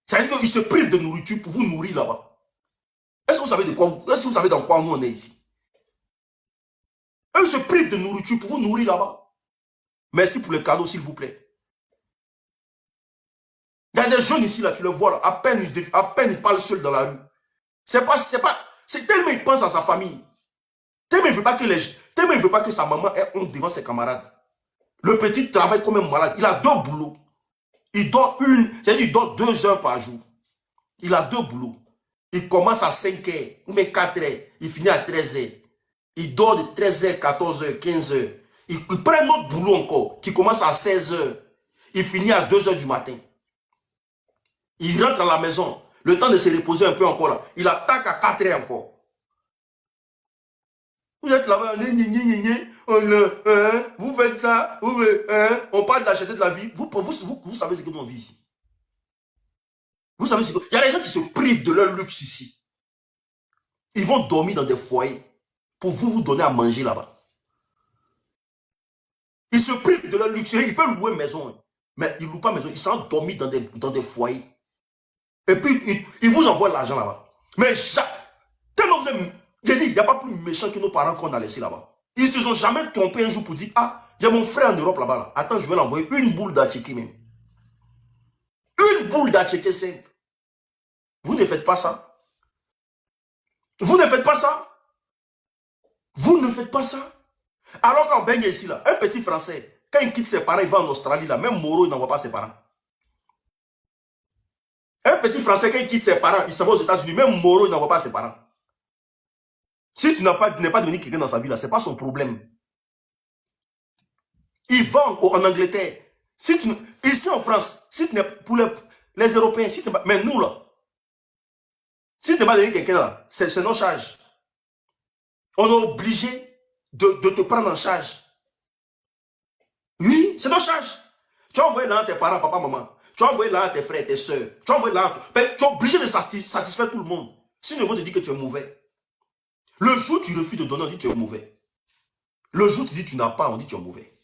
C'est-à-dire qu'ils se privent de nourriture pour vous nourrir là-bas. Est-ce que vous savez dans quoi nous on est ici? Eux, ils se privent de nourriture pour vous nourrir là-bas. Merci pour le cadeau, s'il vous plaît. Il y a des jeunes ici, là, tu le vois, là, à peine ils parlent seuls dans la rue. C'est tellement ils pensent à sa famille. Tellement il ne veut pas que sa maman ait honte devant ses camarades. Le petit travaille comme un malade. Il a 2 boulots. Il dort il dort 2 heures par jour. Il a 2 boulots. Il commence à 5 heures, ou même 4 heures. Il finit à 13 heures. Il dort de 13 heures, 14 heures, 15 heures. Il prend un autre boulot encore, qui commence à 16 heures. Il finit à 2 heures du matin. Il rentre à la maison. Le temps de se reposer un peu encore là. Il attaque à 4 heures encore. Vous êtes là-bas, vous faites ça, on parle d'acheter de la vie. Vous savez ce que nous on vit ici. Vous savez ce que... Il y a des gens qui se privent de leur luxe ici. Ils vont dormir dans des foyers pour vous donner à manger là-bas. Ils se privent de leur luxe. Ils peuvent louer une maison, mais ils ne louent pas maison. Ils s'en dorment dans des foyers. Et puis, ils vous envoient l'argent là-bas. Mais tellement vous êtes... J'ai dit, il n'y a pas plus méchant que nos parents qu'on a laissés là-bas. Ils ne se sont jamais trompés un jour pour dire, ah, il y a mon frère en Europe là-bas. Là. Attends, je vais l'envoyer une boule d'acheke même. Une boule d'acheke simple. Vous ne faites pas ça. Vous ne faites pas ça. Vous ne faites pas ça. Alors qu'en baigne ici, là, un petit Français, quand il quitte ses parents, il va en Australie, là, même Moreau, il n'envoie pas ses parents. Un petit Français, quand il quitte ses parents, il s'en va aux États-Unis, même Moreau, il n'envoie pas ses parents. Si tu n'es pas devenu quelqu'un dans sa vie, là, ce n'est pas son problème. Il va en Angleterre. Ici en France, si tu n'es pour les Européens, si tu mais nous là, si tu n'es pas devenu quelqu'un là, c'est nos charges. On est obligé de te prendre en charge. Oui, c'est nos charges. Tu as envoyé là à tes parents, papa, maman. Tu as envoyé là à tes frères, tes soeurs. Tu as envoyé là. Mais tu es obligé de satisfaire tout le monde. Sinon, ils vont te dire que tu es mauvais. Le jour où tu refuses de donner, on dit que tu es mauvais. Le jour où tu dis que tu n'as pas, on dit que tu es mauvais.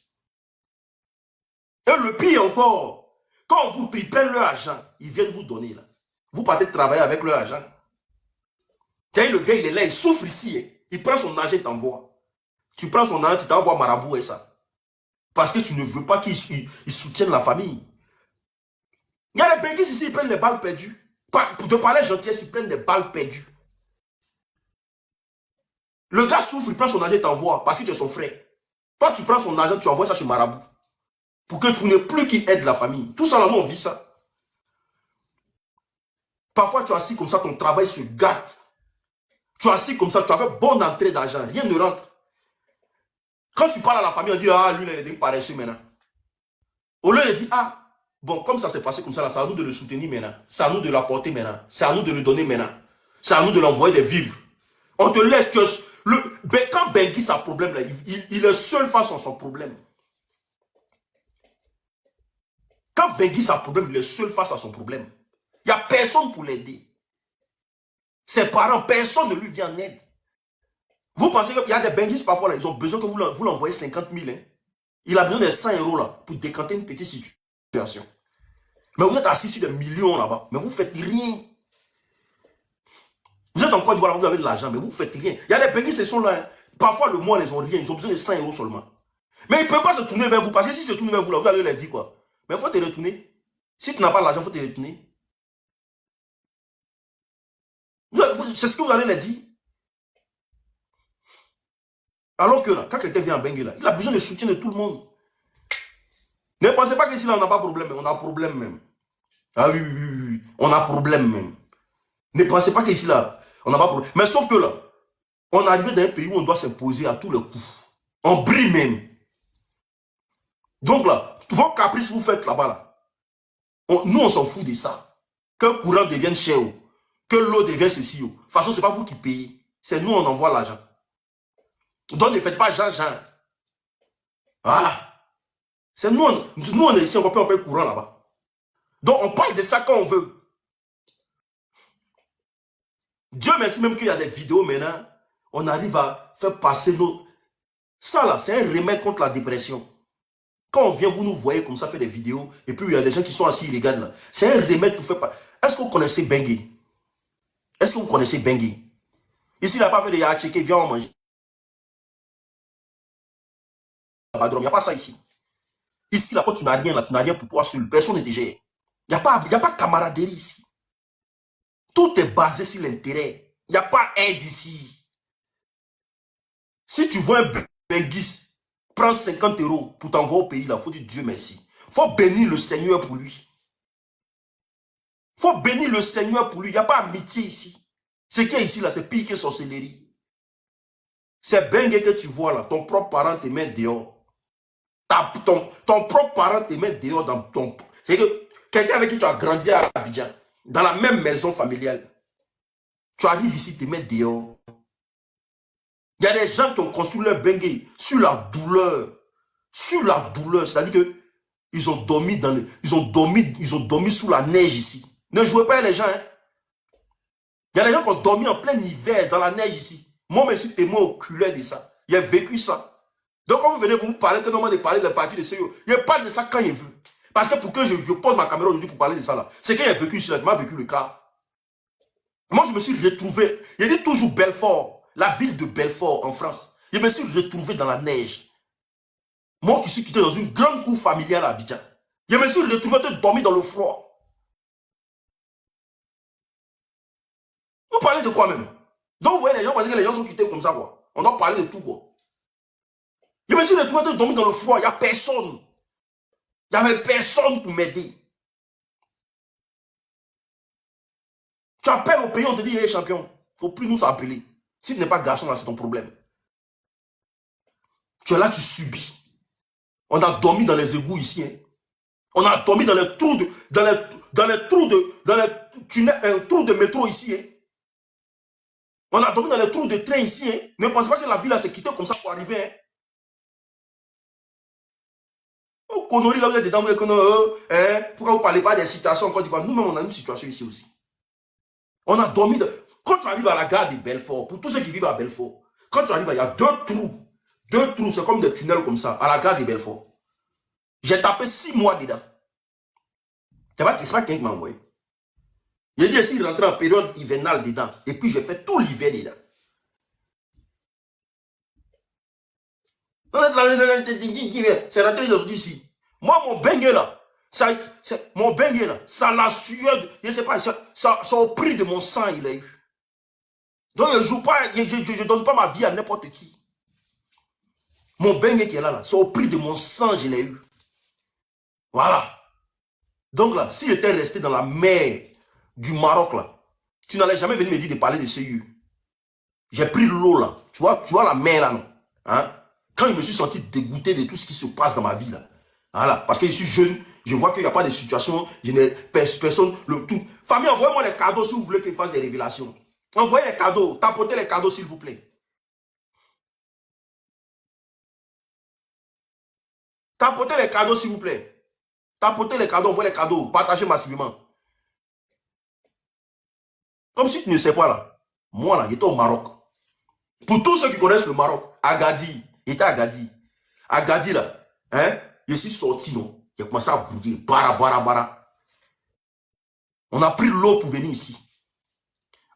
Et le pire encore, quand ils prennent leur argent, ils viennent vous donner là. Vous partez travailler avec leur argent. Le gars, il est là, il souffre ici. Hein. Il prend son argent et t'envoie. Tu prends son argent, tu t'envoies marabout et ça. Parce que tu ne veux pas qu'ils soutiennent la famille. Il y a des béquisses ici, ils prennent les balles perdues. Pour te parler gentillesse, ils prennent des balles perdues. Le gars souffre, il prend son argent et t'envoie parce que tu es son frère. Toi, tu prends son argent, tu envoies ça chez Marabout. Pour que tu n'aies plus qui aide la famille. Tout ça, là, nous, on vit ça. Parfois, tu es assis comme ça, ton travail se gâte. Tu es assis comme ça, tu as fait bonne entrée d'argent, rien ne rentre. Quand tu parles à la famille, on dit, ah, lui, il est devenu paresseux maintenant. Au lieu de dire, ah, bon, comme ça s'est passé comme ça, là, c'est à nous de le soutenir maintenant. C'est à nous de l'apporter maintenant. C'est à nous de le donner maintenant. C'est à nous de l'envoyer des vivres. On te laisse, quand Bengui a un problème, là, il est seul face à son problème. Quand Benguis a un problème, il est seul face à son problème. Il n'y a personne pour l'aider. Ses parents, personne ne lui vient en aide. Vous pensez qu'il y a des Benguis parfois, là, ils ont besoin que vous l'envoyez 50 000. Hein? Il a besoin de 100 € là, pour décanter une petite situation. Mais vous êtes assis sur des millions là-bas, mais vous ne faites rien. Vous êtes en Côte d'Ivoire, vous avez de l'argent, mais vous ne faites rien. Il y a des Benguis, ils sont là. Hein? Parfois, le mois, ils n'ont rien. Ils ont besoin de 100 € seulement. Mais ils ne peuvent pas se tourner vers vous, parce que s'ils se tournent vers vous, là, vous allez leur dire quoi? Mais il faut te retourner. Si tu n'as pas l'argent, il faut te retourner. C'est ce que vous allez leur dire. Alors que là, quand quelqu'un vient en Bengue, là, il a besoin de soutien de tout le monde. Ne pensez pas qu'ici, là, on n'a pas de problème. On a un problème même. Ah oui, oui, oui, oui. On a un problème même. Ne pensez pas qu'ici, là, on n'a pas de problème. Mais sauf que là, on est arrivé dans un pays où on doit s'imposer à tous les coups. On brille même. Donc là, vos caprices vous faites là-bas, là. Nous, on s'en fout de ça. Que le courant devienne cher, que l'eau devienne ceci. De toute façon, ce n'est pas vous qui payez. C'est nous, on envoie l'argent. Donc, ne faites pas Jean-Jean. Voilà. C'est nous, on est ici, on paye le courant là-bas. Donc, on parle de ça quand on veut. Dieu merci même qu'il y a des vidéos maintenant. On arrive à faire passer nos... Ça là, c'est un remède contre la dépression. Quand on vient, vous nous voyez comme ça, faire des vidéos, et puis il y a des gens qui sont assis, ils regardent là. C'est un remède pour faire... Est-ce que vous connaissez Bengue? Est-ce que vous connaissez Bengue? Ici, il n'a pas fait de yacheke, viens on mange. Il n'y a pas ça ici. Ici, là, quand tu n'as rien, là, tu n'as rien pour toi seul. Personne ne te gère. Il n'y a pas de camaraderie ici. Tout est basé sur l'intérêt. Il n'y a pas aide ici. Si tu vois un Benguis, prends 50 € pour t'envoyer au pays, là, il faut dire Dieu merci. Il faut bénir le Seigneur pour lui. Il faut bénir le Seigneur pour lui. Il n'y a pas amitié ici. Ce qui est ici, là, c'est pire que sorcellerie. C'est Bengue que tu vois là, ton propre parent te met dehors. Ton propre parent te met dehors dans ton... C'est que quelqu'un avec qui tu as grandi à Abidjan, dans la même maison familiale, tu arrives ici, te met dehors. Il y a des gens qui ont construit leur Bengue sur la douleur. Sur la douleur. C'est-à-dire que ils ont dormi dans le, ils ont dormi sous la neige ici. Ne jouez pas les gens. Hein. Il y a des gens qui ont dormi en plein hiver dans la neige ici. Moi, je suis témoin oculaire de ça. J'ai vécu ça. Donc, quand vous venez vous parler, que normalement de parler de la partie de ce je parle de ça quand il veut. Parce que pour que je pose ma caméra aujourd'hui pour parler de ça là, c'est qu'il a vécu ici, il m'a vécu le cas. Moi, je me suis retrouvé, il dit toujours Belfort, la ville de Belfort en France. Je me suis retrouvé dans la neige. Moi qui suis quitté dans une grande cour familiale à Abidjan. Je me suis retrouvé de dormir dans le froid. Vous parlez de quoi même? Donc, vous voyez les gens, parce que les gens sont quittés comme ça, quoi. On doit parler de tout, quoi. Je me suis retrouvé de dormir dans le froid, il n'y a personne. Il n'y avait personne pour m'aider. Tu appelles au pays, on te dit, hey, champion, il ne faut plus nous appeler. Si tu n'es pas garçon, là, c'est ton problème. Tu es là, tu subis. On a dormi dans les égouts ici. Hein. On a dormi dans les trous de, trous de métro ici. Hein. On a dormi dans les trous de train ici. Hein. Ne pensez pas que la ville s'est quittée comme ça pour arriver. Hein. Oh, connerie, là, vous êtes dedans, vous êtes pourquoi vous ne parlez pas des situations en Côte d'Ivoire? Nous-mêmes, on a une situation ici aussi. On a dormi. Quand tu arrives à la gare de Belfort, pour tous ceux qui vivent à Belfort, quand tu arrives, il y a deux trous. Deux trous, c'est comme des tunnels comme ça, à la gare de Belfort. J'ai tapé 6 mois dedans. C'est pas quelqu'un qui m'a envoyé. J'ai dit, ici, il rentrait en période hivernale dedans. Et puis, j'ai fait tout l'hiver dedans. C'est rentré aujourd'hui ici. Moi, mon Bengue là, ça l'a sueur, je ne sais pas, ça au prix de mon sang, il a eu. Donc, je ne joue pas, je ne donne pas ma vie à n'importe qui. Mon Bengue qui est là, c'est au prix de mon sang, je l'ai eu. Voilà. Donc là, si j'étais resté dans la mer du Maroc là, tu n'allais jamais venir me dire de parler de CU. J'ai pris l'eau là. Tu vois la mer là, non? Hein? Quand je me suis senti dégoûté de tout ce qui se passe dans ma vie là. Voilà. Parce que je suis jeune, je vois qu'il n'y a pas de situation, je n'ai personne, le tout. Famille, envoyez-moi les cadeaux si vous voulez que je fasse des révélations. Envoyez les cadeaux, tapotez les cadeaux s'il vous plaît. Tapotez les cadeaux s'il vous plaît. Tapotez les cadeaux, envoyez les cadeaux, partagez massivement. Comme si tu ne sais pas là. Moi là, j'étais au Maroc. Pour tous ceux qui connaissent le Maroc, Agadir, j'étais à Agadir. Agadir là, hein, je suis sorti, non. J'ai commencé à bouger, bara. On a pris l'eau pour venir ici.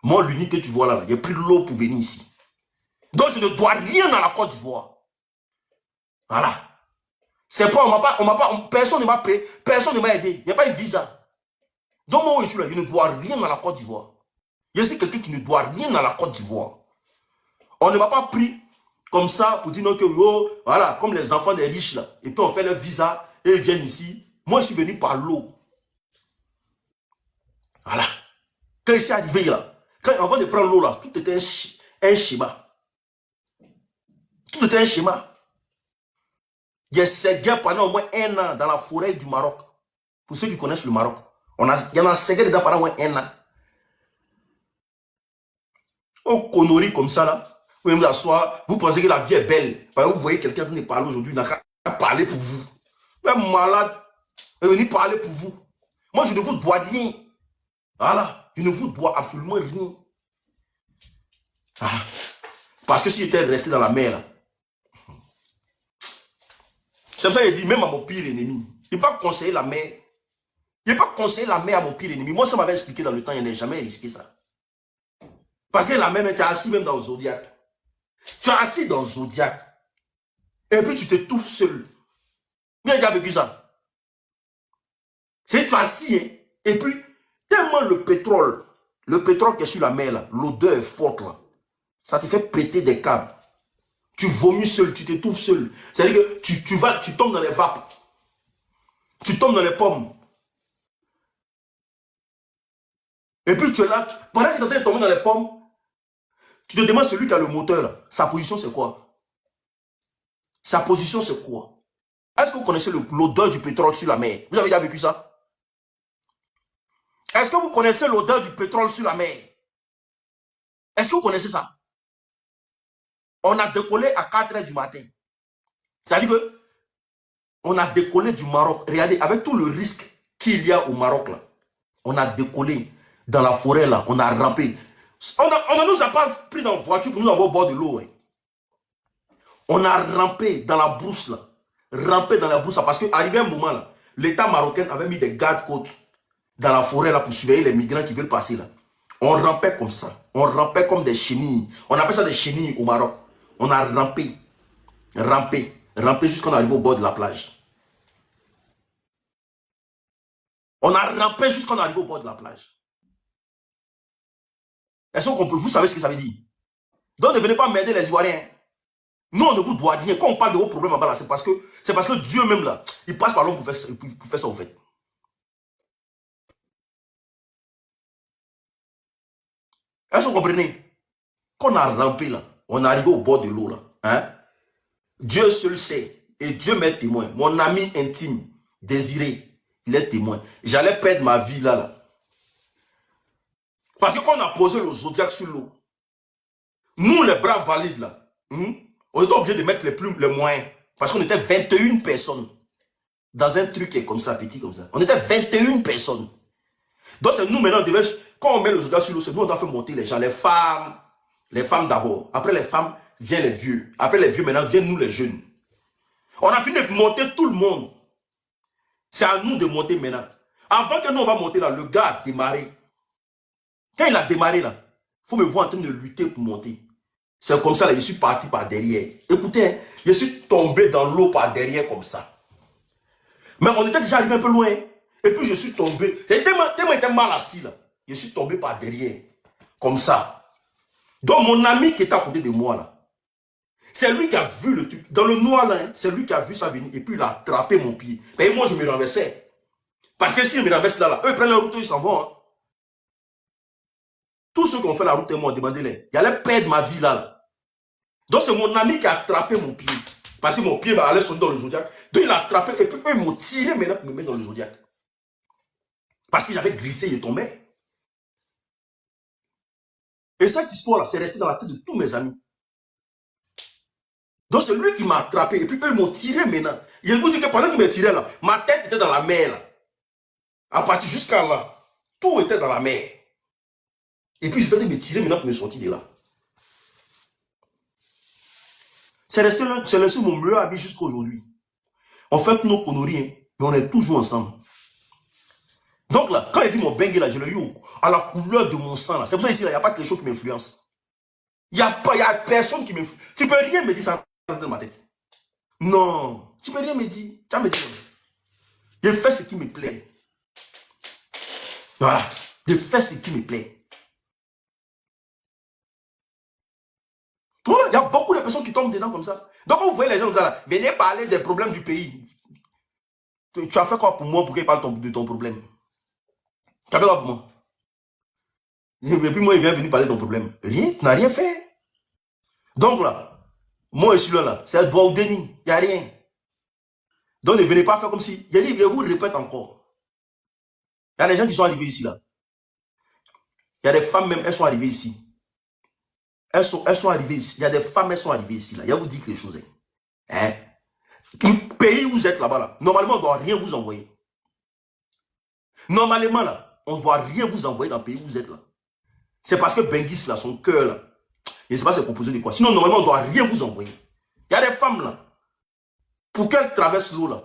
Moi, l'unique que tu vois là, j'ai pris l'eau pour venir ici. Donc je ne dois rien à la Côte d'Ivoire. Voilà. C'est pas, personne ne m'a payé, personne ne m'a aidé. Il n'y a pas eu de visa. Donc moi, je suis là, je ne dois rien à la Côte d'Ivoire. Je suis quelqu'un qui ne doit rien à la Côte d'Ivoire. On ne m'a pas pris comme ça pour dire non que, oh, voilà, comme les enfants des riches là. Et puis on fait leur visa et ils viennent ici. Moi, je suis venu par l'eau. Voilà. Quand je suis arrivé là, avant de prendre l'eau là, tout était un schéma. Tout était un schéma. J'ai ségué pendant au moins 1 an dans la forêt du Maroc. Pour ceux qui connaissent le Maroc. Il y en a ségué dedans pendant au moins 1 an. Au conneries comme ça là. Vous vous asseoir, vous pensez que la vie est belle. Parce que vous voyez quelqu'un qui parle aujourd'hui, il n'a qu'à parler pour vous. Même malade, il est venu parler pour vous. Moi, je ne vous dois rien. Voilà. Je ne vous dois absolument rien. Voilà. Parce que si j'étais resté dans la mer là, c'est pour ça qu'il dit, même à mon pire ennemi, il ne peut pas conseiller la mer. Il ne peut pas conseiller la mer à mon pire ennemi. Moi, ça m'avait expliqué dans le temps, il n'a jamais risqué ça. Parce que la mer, tu es assis même dans le zodiaque. Tu es assis dans le zodiaque. Et puis tu t'étouffes seul. Bien, j'ai déjà vécu ça. C'est tu es assis, hein, et puis, tellement le pétrole qui est sur la mer, l'odeur est forte, là. Ça te fait péter des câbles. Tu vomis seul, tu t'étouffes seul. C'est-à-dire que tu tombes dans les vapes. Tu tombes dans les pommes. Et puis tu es là, pendant que tu es en train de tomber dans les pommes, tu te demandes celui qui a le moteur, là, sa position c'est quoi? Sa position c'est quoi? Est-ce que vous connaissez l'odeur du pétrole sur la mer? Vous avez déjà vécu ça? Est-ce que vous connaissez l'odeur du pétrole sur la mer? Est-ce que vous connaissez ça? On a décollé à 4 h du matin. C'est-à-dire que on a décollé du Maroc. Regardez, avec tout le risque qu'il y a au Maroc, là, on a décollé dans la forêt, là, on a rampé. On ne nous a pas pris dans la voiture pour nous avoir au bord de l'eau. Hein. On a rampé dans la brousse, là. Rampé dans la brousse, là, parce qu'arrivé un moment, là, l'État marocain avait mis des gardes-côtes dans la forêt, là, pour surveiller les migrants qui veulent passer, là. On rampait comme ça. On rampait comme des chenilles. On appelle ça des chenilles au Maroc. On a rampé jusqu'à arriver au bord de la plage. On a rampé jusqu'à arriver au bord de la plage. Est-ce que vous savez ce que ça veut dire? Donc ne venez pas m'aider les Ivoiriens. Nous, on ne vous doit rien. Quand on parle de vos problèmes là-bas, c'est parce que Dieu même là, il passe par l'homme pour faire ça au fait. Est-ce que vous comprenez? Quand on a rampé là, on est arrivé au bord de l'eau là. Hein? Dieu seul sait. Et Dieu m'est témoin. Mon ami intime, Désiré, il est témoin. J'allais perdre ma vie là. Parce que quand on a posé le zodiaque sur l'eau, nous les bras valides là, on était obligé de mettre les moyens. Parce qu'on était 21 personnes. Dans un truc qui est comme ça, petit comme ça. On était 21 personnes. Donc c'est nous maintenant, quand on met le zodiaque sur l'eau, c'est nous on doit faire monter les gens, les femmes d'abord. Après les femmes, viennent les vieux. Après les vieux, maintenant, viennent nous les jeunes. On a fini de monter tout le monde. C'est à nous de monter maintenant. Avant que nous on va monter là, le gars a démarré. Quand il a démarré là, il faut me voir en train de lutter pour monter. C'est comme ça là, je suis parti par derrière. Écoutez, hein, je suis tombé dans l'eau par derrière comme ça. Mais on était déjà arrivé un peu loin. Et puis je suis tombé. Tellement j'étais mal assis là. Je suis tombé par derrière. Comme ça. Donc mon ami qui était à côté de moi là, c'est lui qui a vu le truc. Dans le noir là, hein, c'est lui qui a vu ça venir. Et puis il a attrapé mon pied. Et moi je me renversais. Parce que si je me renverse là, eux ils prennent la route, ils s'en vont. Hein. Tous ceux qui ont fait la route, moi, demandez-les. Il allait perdre ma vie là. Donc c'est mon ami qui a attrapé mon pied. Parce que mon pied allait sauter dans le zodiaque. Donc il a attrapé et puis eux m'ont tiré maintenant pour me mettre dans le zodiaque. Parce que j'avais glissé et tombé. Et cette histoire-là, c'est resté dans la tête de tous mes amis. Donc c'est lui qui m'a attrapé. Et puis eux m'ont tiré maintenant. Je vous dis que pendant qu'ils me tiraient là, ma tête était dans la mer là. À partir jusqu'à là, tout était dans la mer. Et puis ils étaient en train de me tirer maintenant pour me sortir de là. C'est resté mon meilleur ami jusqu'à aujourd'hui. On fait nos conneries, hein, mais on est toujours ensemble. Donc là, quand il dit mon bengue là, je l'ai eu à la couleur de mon sang là. C'est pour ça ici, il n'y a pas quelque chose qui m'influence. Il n'y a personne qui m'influence. Tu peux rien me dire ça dans ma tête. Non, tu peux rien me dire. Tu vas me dire. Je fais ce qui me plaît. Voilà. Je fais ce qui me plaît. Il y a beaucoup de personnes qui tombent dedans comme ça. Donc, quand vous voyez les gens comme ça, là, venez parler des problèmes du pays. Tu as fait quoi pour moi pour qu'ils parlent de ton problème? Tu as fait quoi pour moi? Et puis moi, il vient venir parler de ton problème. Rien, tu n'as rien fait. Donc là, moi et celui-là, c'est un doigt au déni. Il n'y a rien. Donc ne venez pas faire comme si. Je vous répète encore. Il y a des gens qui sont arrivés ici là. Il y a des femmes même, elles sont arrivées ici. Elles sont arrivées ici. Il y a des femmes, elles sont arrivées ici là. Je vais vous dire quelque chose. Hein? Un pays où vous êtes là-bas là, normalement on ne doit rien vous envoyer. Normalement là, on ne doit rien vous envoyer dans le pays où vous êtes là. C'est parce que Bengis là, son cœur là, je ne sais pas c'est composé de quoi. Sinon normalement on ne doit rien vous envoyer. Il y a des femmes là, pour qu'elles traversent l'eau là,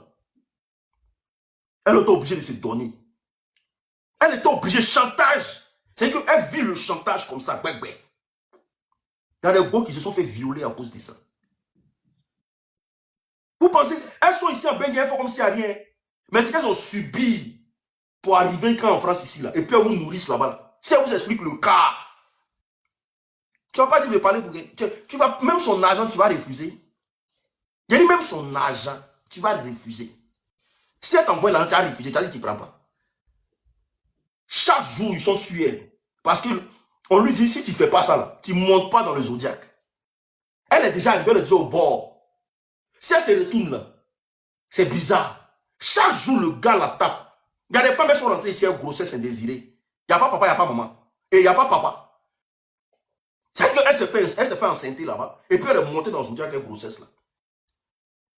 elles étaient obligées de se donner. Elle était obligée, chantage. C'est-à-dire qu'elle vit le chantage comme ça. Il y a des gars qui se sont fait violer à cause de ça. Vous pensez, elles sont ici en Bengue, elles font comme s'il n'y a rien. Mais c'est qu'elles ont subi pour arriver quand en France ici là. Et puis elles vous nourrissent là-bas. Là. Si elle vous explique le cas, tu ne vas pas dire de parler pour tu vas, même son argent, tu vas refuser. Il y a même son argent, tu vas refuser. Si elle t'envoie l'argent, tu vas refuser, tu vas dire que tu ne prends pas. Chaque jour, ils sont sur elle. Parce qu'on lui dit, si tu ne fais pas ça, là, tu ne montes pas dans le zodiaque. Elle est déjà arrivée, elle est déjà au bord. Si elle se retourne là, c'est bizarre. Chaque jour, le gars la tape. Il y a des femmes qui sont rentrées ici, en grossesse indésirée. Il n'y a pas papa, il n'y a pas maman. Et il n'y a pas papa. C'est-à-dire qu'elle se fait enceinte là-bas. Et puis elle est montée dans le zodiaque avec grossesse là.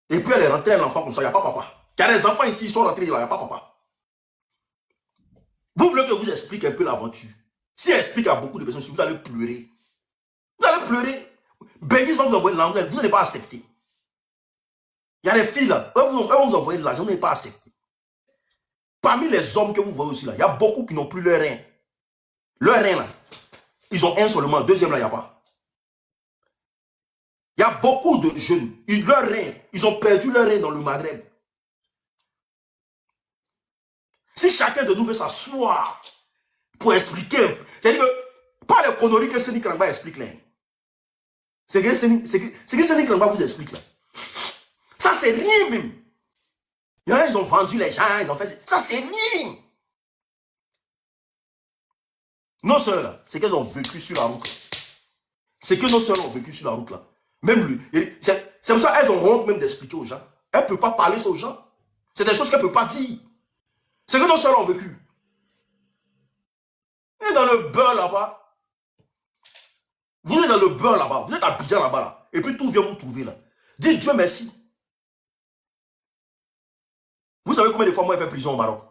Et puis elle est rentrée un enfant comme ça, il n'y a pas papa. Il y a des enfants ici, ils sont rentrés là, il n'y a pas papa. Vous voulez que je vous explique un peu l'aventure. Si elle explique à beaucoup de personnes, vous allez pleurer. Vous allez pleurer. Bengis va vous envoyer l'argent, vous n'allez pas accepter. Il y a des filles là, elles vous envoyer l'argent, vous n'allez pas accepter. Parmi les hommes que vous voyez aussi là, il y a beaucoup qui n'ont plus leur rein. Leur rein là, ils ont un seulement, deuxième là, il n'y a pas. Il y a beaucoup de jeunes, leur rein, ils ont perdu leur rein dans le Maghreb. Si chacun de nous veut s'asseoir pour expliquer, c'est-à-dire que pas les conneries que Séni Krangba explique là. C'est que Séni Krangba vous explique là. Ça c'est rien même. Ils ont vendu les gens, ils ont fait ça, c'est rien. Nos soeurs là, c'est qu'elles ont vécu sur la route là. C'est que nos soeurs ont vécu sur la route là. Même lui, c'est pour ça qu'elles ont honte même d'expliquer aux gens. Elles ne peuvent pas parler aux gens. C'est des choses qu'elles ne peuvent pas dire. C'est que nos soeurs ont vécu. Vous êtes dans le beurre là-bas. Vous êtes dans le beurre là-bas. Vous êtes à Abidjan là-bas. Là. Et puis tout vient vous trouver là. Dites Dieu merci. Vous savez combien de fois moi j'ai fait prison au Maroc?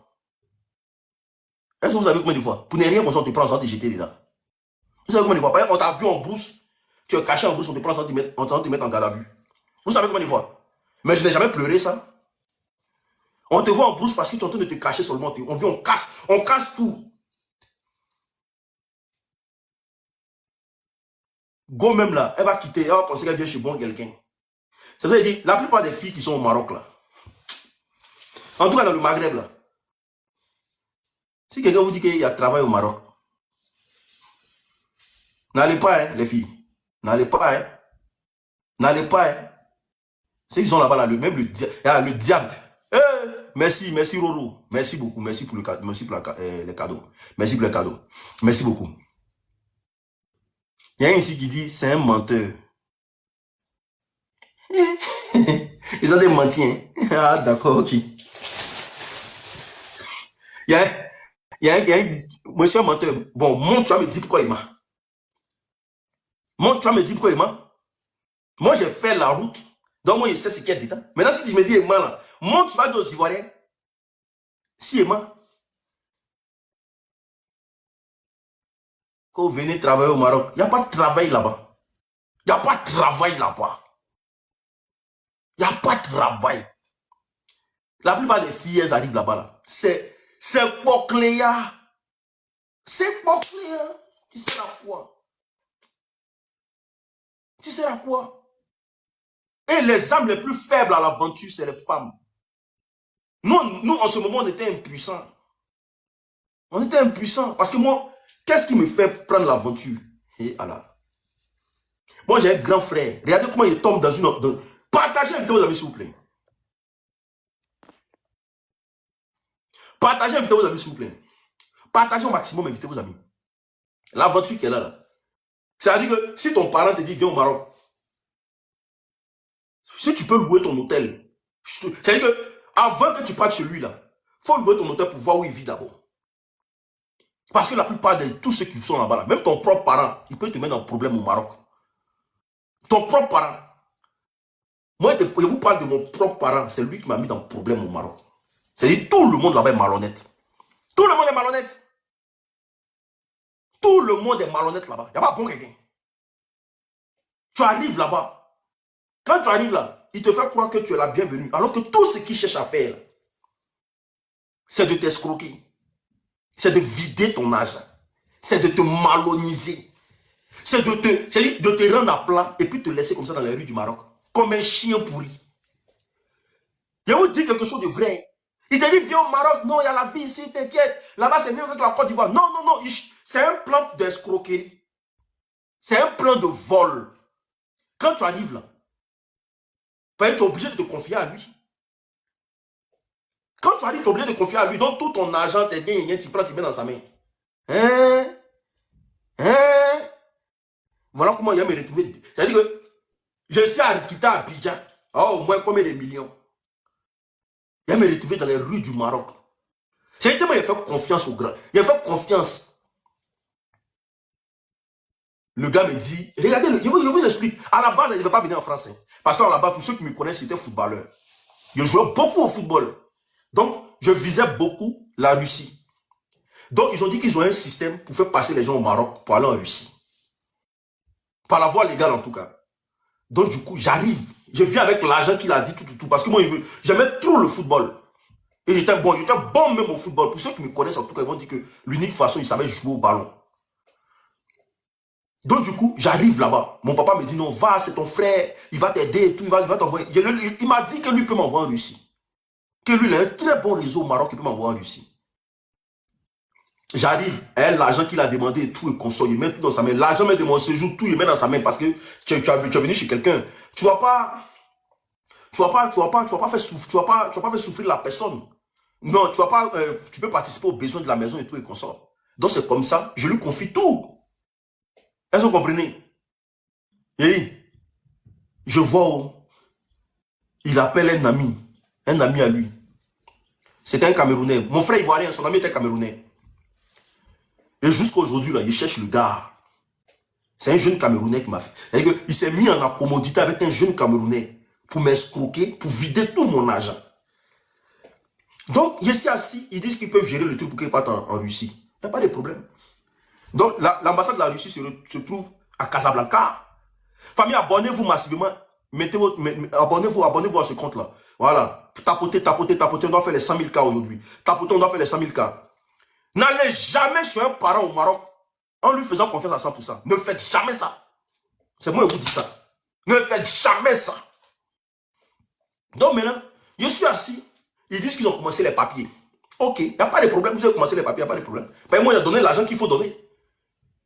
Est-ce que vous savez combien de fois? Pour ne rien, on te prend sans te jeter dedans. Vous savez combien de fois? Par exemple, on t'a vu en brousse. Tu es caché en brousse, on te prend sans te mettre en garde à vue. Vous savez combien de fois? Mais je n'ai jamais pleuré ça. On te voit en brousse parce que tu es en train de te cacher seulement. On casse tout. Go même là, elle va quitter, elle va penser qu'elle vient chez bon quelqu'un. C'est vrai, dire, la plupart des filles qui sont au Maroc là, en tout cas dans le Maghreb là, si quelqu'un vous dit qu'il y a travail au Maroc, n'allez pas, hein, les filles. N'allez pas, hein. N'allez pas, hein. Ceux qui sont là-bas, là, le diable. Merci Roro. Merci beaucoup. Merci pour les cadeaux. Merci pour les cadeaux. Merci beaucoup. Il y a un ici qui dit, c'est un menteur. Ils ont des mentis, hein. Ah, d'accord, ok. Il y a un monsieur menteur. Bon, monte, tu vas me dire pourquoi il m'a. Monte, tu vas me dire pourquoi il m'a. Moi, j'ai fait la route. Donc, moi, je sais ce qu'il y a dedans. Maintenant, si tu me dis, Emma, là, monte, tu vas dire aux Ivoiriens. Si Emma, quand vous venez travailler au Maroc, il n'y a pas de travail là-bas. Il n'y a pas de travail là-bas. Il n'y a pas de travail. La plupart des filles, elles arrivent là-bas. Là. C'est Bocléa. C'est Bocléa. Tu sais à quoi? Tu sais à quoi? Et les âmes les plus faibles à l'aventure, c'est les femmes. Nous, en ce moment, on était impuissants. On était impuissants. Parce que moi, qu'est-ce qui me fait prendre l'aventure? Et Allah. Moi, j'ai un grand frère. Regardez comment il tombe dans une... Partagez, invitez vos amis, s'il vous plaît. Partagez, invitez vos amis, s'il vous plaît. Partagez au maximum, invitez vos amis. L'aventure qu'elle a là. C'est-à-dire que si ton parent te dit, viens au Maroc, si tu peux louer ton hôtel, c'est-à-dire que avant que tu partes chez lui, là, il faut louer ton hôtel pour voir où il vit d'abord. Parce que la plupart de tous ceux qui sont là-bas, là, même ton propre parent, il peut te mettre dans un problème au Maroc. Ton propre parent. Moi, je vous parle de mon propre parent, c'est lui qui m'a mis dans un problème au Maroc. C'est-à-dire tout le monde là-bas est malhonnête. Tout le monde est malhonnête. Tout le monde est malhonnête là-bas. Il n'y a pas bon quelqu'un. Tu arrives là-bas. Quand tu arrives là, il te fait croire que tu es la bienvenue. Alors que tout ce qu'il cherche à faire, c'est de t'escroquer. C'est de vider ton argent. C'est de te maloniser. C'est de te rendre à plat et puis te laisser comme ça dans les rues du Maroc. Comme un chien pourri. Je vous dis quelque chose de vrai. Il te dit, viens au Maroc. Non, il y a la vie ici, t'inquiète. Là-bas, c'est mieux que la Côte d'Ivoire. Non, non, non. C'est un plan d'escroquerie. C'est un plan de vol. Quand tu arrives là, tu es obligé de te confier à lui. Quand tu arrives, tu es obligé de te confier à lui. Donc tout ton argent, tes gains, tu prends, tu mets dans sa main. Voilà comment il va me retrouver. C'est-à-dire que je suis quitter Abidjan. Oh, au moins combien de millions. Il va me retrouver dans les rues du Maroc. C'est tellement il a fait confiance au grand. Il a fait confiance. Le gars me dit, regardez, je vous explique. À la base, il ne veut pas venir en France. Parce qu'à la base, pour ceux qui me connaissent, j'étais footballeur. Je jouais beaucoup au football. Donc, je visais beaucoup la Russie. Donc, ils ont dit qu'ils ont un système pour faire passer les gens au Maroc pour aller en Russie. Par la voie légale, en tout cas. Donc, du coup, j'arrive. Je viens avec l'argent qu'il a dit, tout. Parce que moi, j'aimais trop le football. Et j'étais bon même au football. Pour ceux qui me connaissent, en tout cas, ils vont dire que l'unique façon, il savait jouer au ballon. Donc, du coup, j'arrive là-bas. Mon papa me dit, non, va, c'est ton frère, il va t'aider et tout, il va t'envoyer. Il m'a dit que lui peut m'envoyer en Russie. Que lui, il a un très bon réseau au Maroc, il peut m'envoyer en Russie. J'arrive, l'argent qu'il a demandé et tout, il console, il met tout dans sa main. L'argent de mon séjour, tout, il met dans sa main parce que tu es venu chez quelqu'un. Tu vas pas faire souffrir la personne. Non, tu peux participer aux besoins de la maison et tout, et console. Donc, c'est comme ça, je lui confie tout. Est-ce que vous comprenez? Et je vois, il appelle un ami à lui. C'était un Camerounais. Mon frère ivoirien, son ami était Camerounais. Et jusqu'à aujourd'hui, là, il cherche le gars. C'est un jeune Camerounais qui m'a fait. C'est-à-dire qu'il s'est mis en accommodité avec un jeune Camerounais pour m'escroquer, pour vider tout mon argent. Donc, je suis assis, ils disent qu'ils peuvent gérer le truc pour qu'ils partent en Russie. Il n'y a pas de problème. Donc, l'ambassade de la Russie se trouve à Casablanca. Famille, abonnez-vous massivement. Abonnez-vous à ce compte-là. Voilà. Tapotez. On doit faire les 100 000 cas aujourd'hui. Tapotez, on doit faire les 100 000 cas. N'allez jamais chez un parent au Maroc en lui faisant confiance à 100%. Ne faites jamais ça. C'est moi qui vous dis ça. Ne faites jamais ça. Donc maintenant, je suis assis. Ils disent qu'ils ont commencé les papiers. Ok, il n'y a pas de problème. Vous avez commencé les papiers, il n'y a pas de problème. Ben moi, j'ai donné l'argent qu'il faut donner.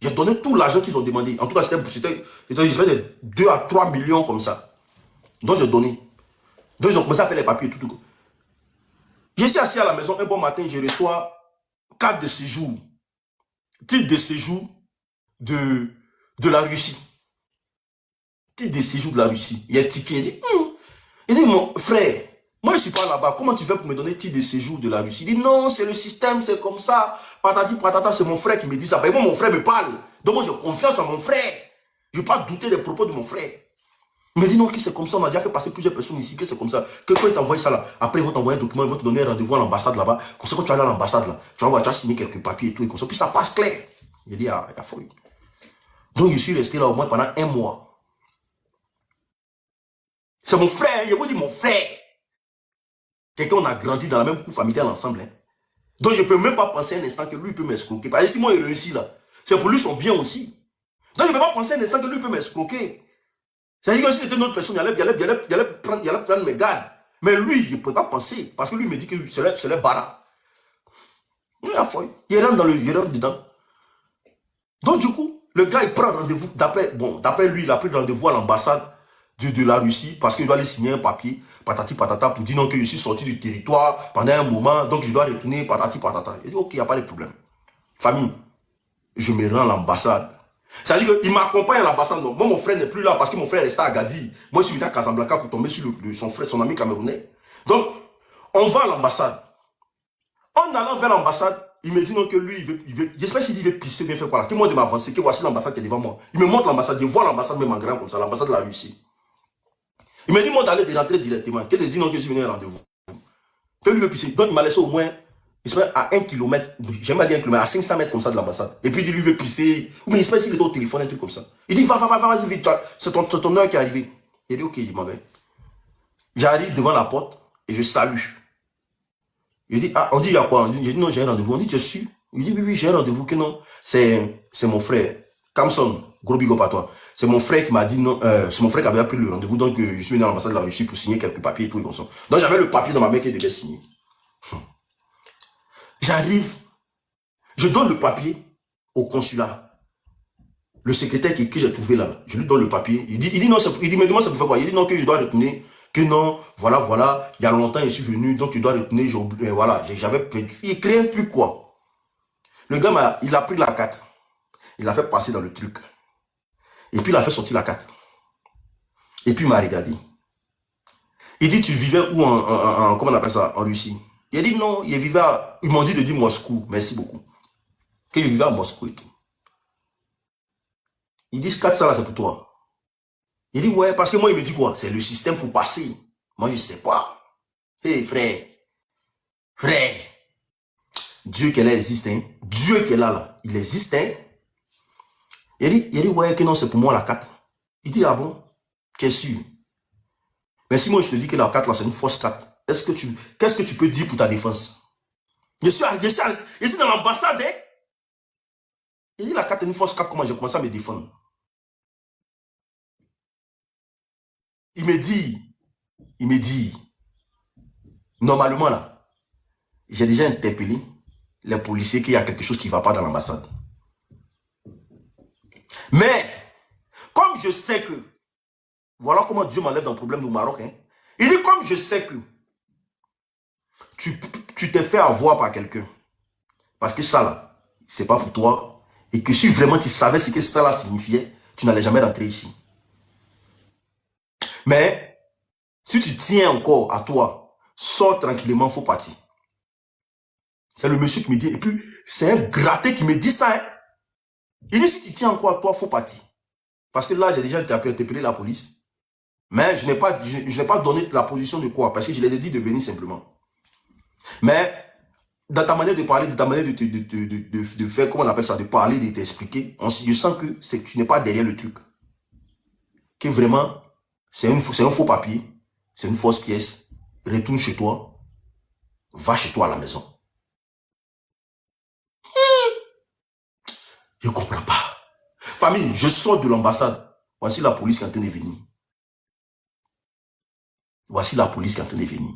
J'ai donné tout l'argent qu'ils ont demandé. En tout cas, c'était 2 à 3 millions comme ça. Donc, j'ai donné. Donc, ils ont commencé à faire les papiers. Tout. Je suis assis à la maison. Un bon matin, je reçois carte de séjour. Titre de séjour de la Russie. Titre de séjour de la Russie. Il y a un ticket. Il dit, mon frère, moi, je ne suis pas là-bas. Comment tu fais pour me donner titre de séjour de la Russie? Il dit, non, c'est le système, c'est comme ça. Patati, patata, c'est mon frère qui me dit ça. Ben, moi, mon frère me parle. Donc, moi, j'ai confiance en mon frère. Je ne vais pas douter des propos de mon frère. Il me dit non, que c'est comme ça, on a déjà fait passer plusieurs personnes ici, que c'est comme ça. Que quand ils t'envoient ça là, après ils vont t'envoyer un document, ils vont te donner un rendez-vous à l'ambassade là-bas. Comme ça, quand tu vas aller à l'ambassade là, tu vas voir, tu vas signer quelques papiers et tout, et comme ça. Puis ça passe clair. J'ai dit, ah, il y a folie. Donc je suis resté là au moins pendant 1 mois. C'est mon frère, je vous dis mon frère. Quelqu'un, on a grandi dans la même cour familiale ensemble. Hein. Donc je ne peux même pas penser un instant que lui peut m'escroquer. Parce que si moi il réussit là, c'est pour lui son bien aussi. Donc je ne peux pas penser un instant que lui peut m'escroquer. C'est-à-dire que si c'était une autre personne, il allait prendre mes gardes. Mais lui, je ne peux pas penser. Parce que lui me dit que c'est le bara. Il a foi. Il rentre dedans. Donc du coup, le gars il prend rendez-vous. D'après lui, il a pris rendez-vous à l'ambassade de la Russie. Parce qu'il doit aller signer un papier, patati patata, pour dire non que je suis sorti du territoire pendant un moment. Donc je dois retourner, patati patata. Il dit ok, il n'y a pas de problème. Famille, je me rends à l'ambassade. C'est-à-dire qu'il m'accompagne à l'ambassade. Moi, mon frère n'est plus là parce que mon frère est resté à Gadi. Moi, je suis venu à Casablanca pour tomber sur son frère, son ami camerounais. Donc, on va à l'ambassade. En allant vers l'ambassade, il me dit non que lui, il veut j'espère qu'il veut pisser, bien faire quoi là. Que moi de m'avancer, que voici l'ambassade qui est devant moi. Il me montre l'ambassade, je vois l'ambassade même en grand comme ça, l'ambassade de la Russie. Il me dit moi d'aller de rentrer directement. Que de dire non que je suis venu à un rendez-vous. Que lui veut pisser. Donc, il m'a laissé au moins... J'espère à 1 km, j'aime pas dire 1 km, à 500 mètres comme ça de l'ambassade. Et puis il dit, lui veut pisser. Mais j'espère s'il est au téléphone, un truc comme ça. Il dit, vas-y, vite, c'est ton heure qui est arrivé. Il dit, ok, je m'en vais. J'arrive devant la porte et je salue. Il dit, ah, on dit, il y a quoi? Je dis, non, j'ai un rendez-vous. On dit, tu es sûr? Il dit, oui, j'ai un rendez-vous. Que non, c'est mon frère. Kamson, gros big up à toi. C'est mon frère qui m'a dit non, c'est mon frère qui avait pris le rendez-vous. Donc, je suis venu à l'ambassade de la Russie pour signer quelques papiers et tout. Et comme ça. Donc, j'avais le papier dans ma main qui devait signer. J'arrive, je donne le papier au consulat. Le secrétaire que j'ai trouvé là, je lui donne le papier. Il dit non, il dit, mais demande ça pour faire quoi? Il dit non, que je dois retourner, que non, voilà, il y a longtemps, je suis venu, donc tu dois retourner, voilà, j'avais perdu. Il crée un truc quoi. Le gars, il a pris la carte, il l'a fait passer dans le truc. Et puis il a fait sortir la carte. Et puis il m'a regardé. Il dit, tu vivais où comment on appelle ça, en Russie? Il a dit non, il vivait ils m'ont dit de dire Moscou, merci beaucoup. Que je vivais à Moscou et tout. Ils disent 400 là, c'est pour toi. Il dit ouais, parce que moi il me dit quoi? C'est le système pour passer. Moi je sais pas. Hé frère, Dieu qu'elle existe, hein. Dieu qui est là, il existe, hein. Il dit ouais, que non, c'est pour moi la carte. Il dit ah bon, qu'est-ce que mais si moi je te dis que la carte là c'est une fausse carte, qu'est-ce que tu peux dire pour ta défense? Je suis dans l'ambassade, hein? Il dit la carte est une fausse carte, comment j'ai commencé à me défendre? Il me dit, normalement là, j'ai déjà interpellé les policiers qu'il y a quelque chose qui ne va pas dans l'ambassade. Mais, comme je sais que, voilà comment Dieu m'enlève dans le problème du Maroc, hein? Il dit, comme je sais que tu t'es fait avoir par quelqu'un, parce que ça là, c'est pas pour toi, et que si vraiment tu savais ce que ça là signifiait, tu n'allais jamais rentrer ici. Mais, si tu tiens encore à toi, sors tranquillement, faut partir. C'est le monsieur qui me dit, et puis, c'est un gratté qui me dit ça, hein. Il dit, si tu tiens encore à toi, faut partir. Parce que là, j'ai déjà interpellé la police. Mais je n'ai pas donné la position de quoi, parce que je les ai dit de venir simplement. Mais, dans ta manière de parler, dans ta manière de faire, comment on appelle ça, de parler, de t'expliquer, je sens que tu n'es pas derrière le truc. Que vraiment, c'est un faux papier, c'est une fausse pièce. Retourne chez toi, va chez toi à la maison. Je ne comprends pas. Famille, je sors de l'ambassade. Voici la police qui est en train de venir. Voici la police qui est en train de venir.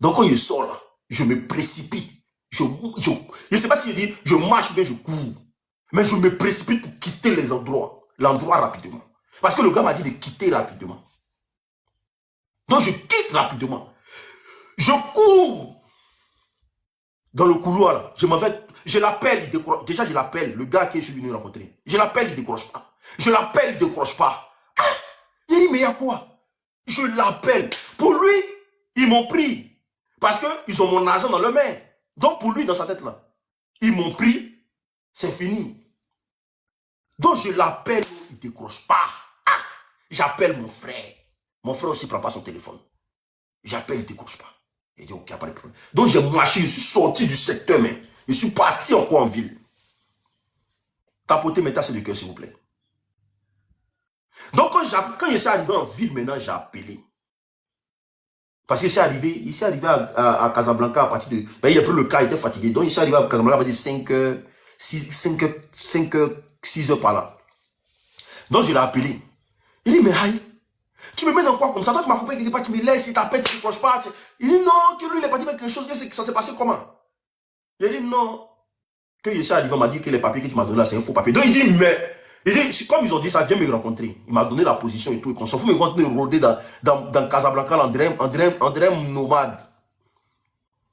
Donc quand je sors là, je me précipite. Je ne sais pas si je dis je marche ou bien je cours. Mais je me précipite pour quitter l'endroit rapidement. Parce que le gars m'a dit de quitter rapidement. Donc je quitte rapidement. Je cours dans le couloir là. Je l'appelle, il décroche. Déjà je l'appelle, le gars que je suis venu rencontrer. Je l'appelle, il décroche pas. Je l'appelle, il décroche pas. Ah, il dit mais il y a quoi? Je l'appelle. Pour lui, ils m'ont pris. Parce qu'ils ont mon argent dans leurs mains. Donc pour lui, dans sa tête là, ils m'ont pris, c'est fini. Donc je l'appelle, il ne décroche pas. Ah, J'appelle mon frère. Mon frère aussi ne prend pas son téléphone. J'appelle, il ne décroche pas. Il dit, ok, il n'y a pas de problème. Donc j'ai marché, je suis sorti du secteur même. Je suis parti encore en ville. Tapotez mes tasses de cœur, s'il vous plaît. Donc quand je suis arrivé en ville, maintenant, j'ai appelé. Parce qu'il s'est arrivé à Casablanca à partir de... Ben, il a pris le cas, il était fatigué. Donc il s'est arrivé à Casablanca à partir de 5 heures, 6 heures par là. Donc je l'ai appelé. Il dit, mais aïe, tu me mets dans quoi comme ça? Toi, tu m'accompagnes quelque part, tu me laisses, il t'appelle, tu ne croches pas. Il dit non, que lui, il est parti faire quelque chose, que ça s'est passé comment? Il dit non. Que je suis arrivé, on m'a dit que les papiers que tu m'as donné là, c'est un faux papier. Donc il dit, mais, comme ils ont dit ça, viens me rencontrer. Il m'a donné la position et tout, et qu'on s'en fout, mais ils vont te rôder dans Casablanca, André nomade.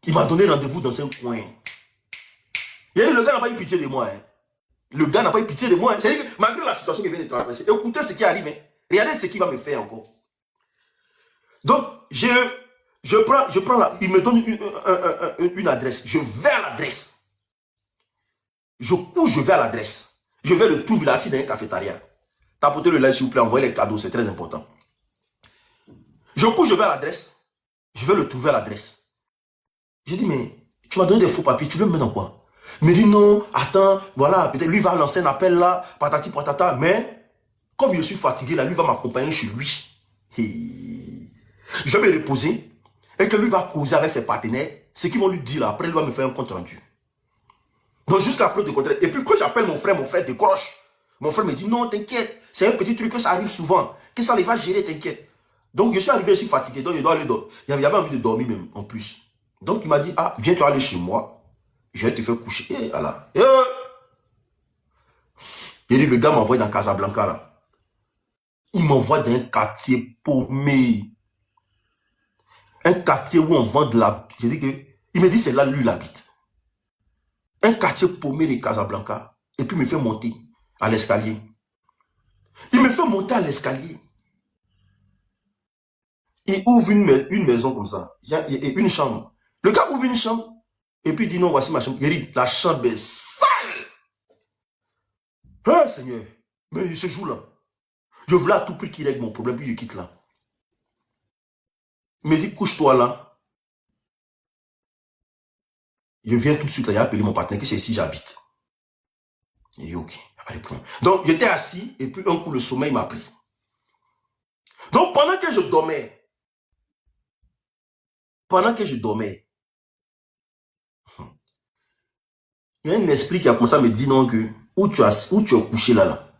Il m'a donné rendez-vous dans un coin. Il dit, le gars n'a pas eu pitié de moi. Hein. Le gars n'a pas eu pitié de moi. Hein. C'est-à-dire que malgré la situation qu'il vient de traverser, écoutez ce qui arrive. Hein. Regardez ce qu'il va me faire encore. Donc, je prends là, il me donne une adresse. Je vais à l'adresse. Je vais à l'adresse. Je vais le trouver là, assis dans une cafétéria. Tapotez le like, s'il vous plaît, envoyez les cadeaux, c'est très important. Je vais à l'adresse. Je vais le trouver à l'adresse. Je dis, mais tu m'as donné des faux papiers, tu veux me mettre dans quoi? Il me dit, non, attends, voilà, peut-être lui va lancer un appel là, patati patata, mais comme je suis fatigué là, lui va m'accompagner chez lui. Je vais me reposer et que lui va causer avec ses partenaires, ce qu'ils vont lui dire là, après il va me faire un compte rendu. Donc jusqu'à preuve de contraire. Et puis quand j'appelle mon frère décroche. Mon frère me dit non, t'inquiète, c'est un petit truc que ça arrive souvent, que ça les va gérer, t'inquiète. Donc je suis arrivé ici fatigué, donc je dois aller dormir. Il avait envie de dormir même en plus. Donc il m'a dit, ah, viens tu vas aller chez moi, je vais te faire coucher. Et voilà. Il dit, le gars m'envoie dans Casablanca là. Il m'envoie dans un quartier paumé. Un quartier où on vend de la... J'ai dit que... Il me dit, c'est là lui il habite. Un quartier paumé de Casablanca. Et puis il me fait monter à l'escalier. Il me fait monter à l'escalier. Il ouvre une maison comme ça. Il y a une chambre. Le gars ouvre une chambre. Et puis il dit non, voici ma chambre. Il dit, la chambre est sale. Hein, Seigneur. Mais ce jour-là, je voulais à tout prix qu'il règle mon problème. Puis je quitte là. Il me dit, couche-toi là. Je viens tout de suite là, il a appelé mon partenaire, que c'est ici j'habite. Il dit ok, pas de problème. Donc j'étais assis, et puis un coup le sommeil m'a pris. Donc pendant que je dormais, il y a un esprit qui a commencé à me dire non que où tu as couché là,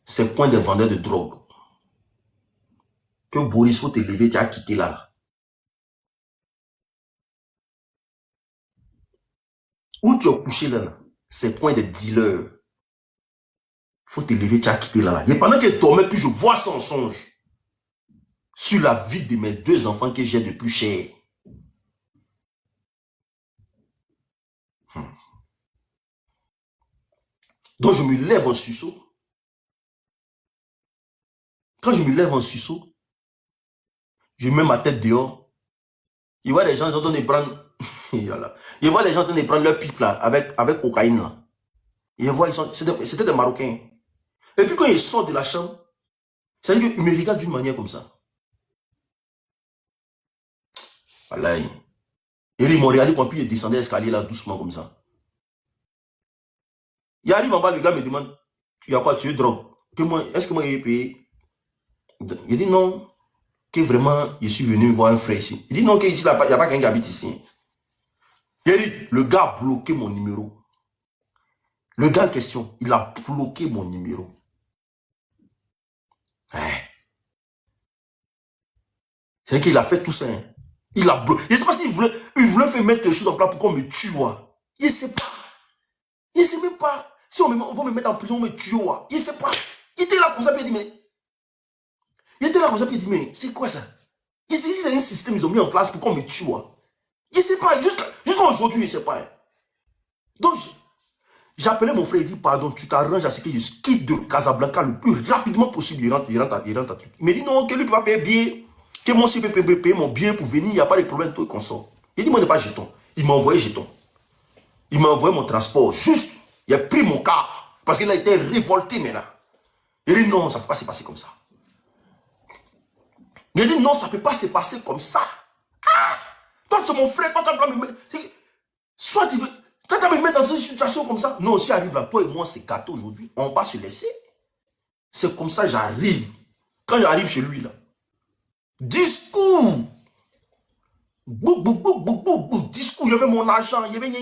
c'est le point des vendeurs de drogue. Que Boris, faut te lever, tu as quitté là. Où tu as couché là, c'est le point des dealers. Faut te lever, tu as quitté là. Et pendant que je dormais, puis je vois ça en songe. Sur la vie de mes 2 enfants que j'ai de plus cher. Donc je me lève en sursaut. Quand je me lève en sursaut, je mets ma tête dehors. Je vois les gens en train de prendre... Je vois les gens en train de prendre leur pipe là, avec cocaïne là. Je vois, c'était des Marocains. Et puis quand ils sortent de la chambre, ça veut dire qu'ils me regardent d'une manière comme ça. Voilà. Et ils m'ont regardé quand puis ils descendaient l'escalier là doucement comme ça. Il arrive en bas, le gars me demande, il y a quoi, tu es drogue? Est-ce que moi j'ai payé? Il dit non, que vraiment je suis venu voir un frère ici. Il dit non, qu'ici il n'y a pas quelqu'un qui habite ici. Il dit, le gars a bloqué mon numéro. Le gars en question, il a bloqué mon numéro. C'est qu'il a fait tout ça. Hein. Il a bloqué. Je ne sais pas s'il voulait faire mettre quelque chose en place pour qu'on me tue. Il ne sait pas. Il ne sait même pas. Si on va me mettre en prison, on me tue. Il ne sait pas. Il était là comme ça, puis il dit, mais... c'est quoi ça? Ici, c'est un système qu'ils ont mis en place pour qu'on me tue. Il ne sait pas. Jusqu'à aujourd'hui, il ne sait pas. Hein. Donc, j'appelais mon frère, il dit, pardon, tu t'arranges à ce que je quitte de Casablanca le plus rapidement possible. Il rentre à truc. Il me dit, non, que lui ne peut pas payer bien. Que moi aussi, je peux payer mon bien pour venir. Il n'y a pas de problème, toi, qu'on sort. Il dit, moi, je n'ai pas jeton. Il m'a envoyé jeton. Il m'a envoyé mon transport. Juste, il a pris mon car. Parce qu'il a été révolté maintenant. Il dit, non, ça ne peut pas se passer comme ça. Il a dit non, ça ne peut pas se passer comme ça. Ah, toi, tu es mon frère, toi, tu vas me mettre. Soit tu veux. Toi, tu vas me mettre dans une situation comme ça. Non, si arrive là, toi et moi, c'est gâteau aujourd'hui. On va pas se laisser. C'est comme ça, j'arrive. Quand j'arrive chez lui, là, discours. Bou, bou, bou, bou, bou, bou, discours, il y avait mon argent, il y avait...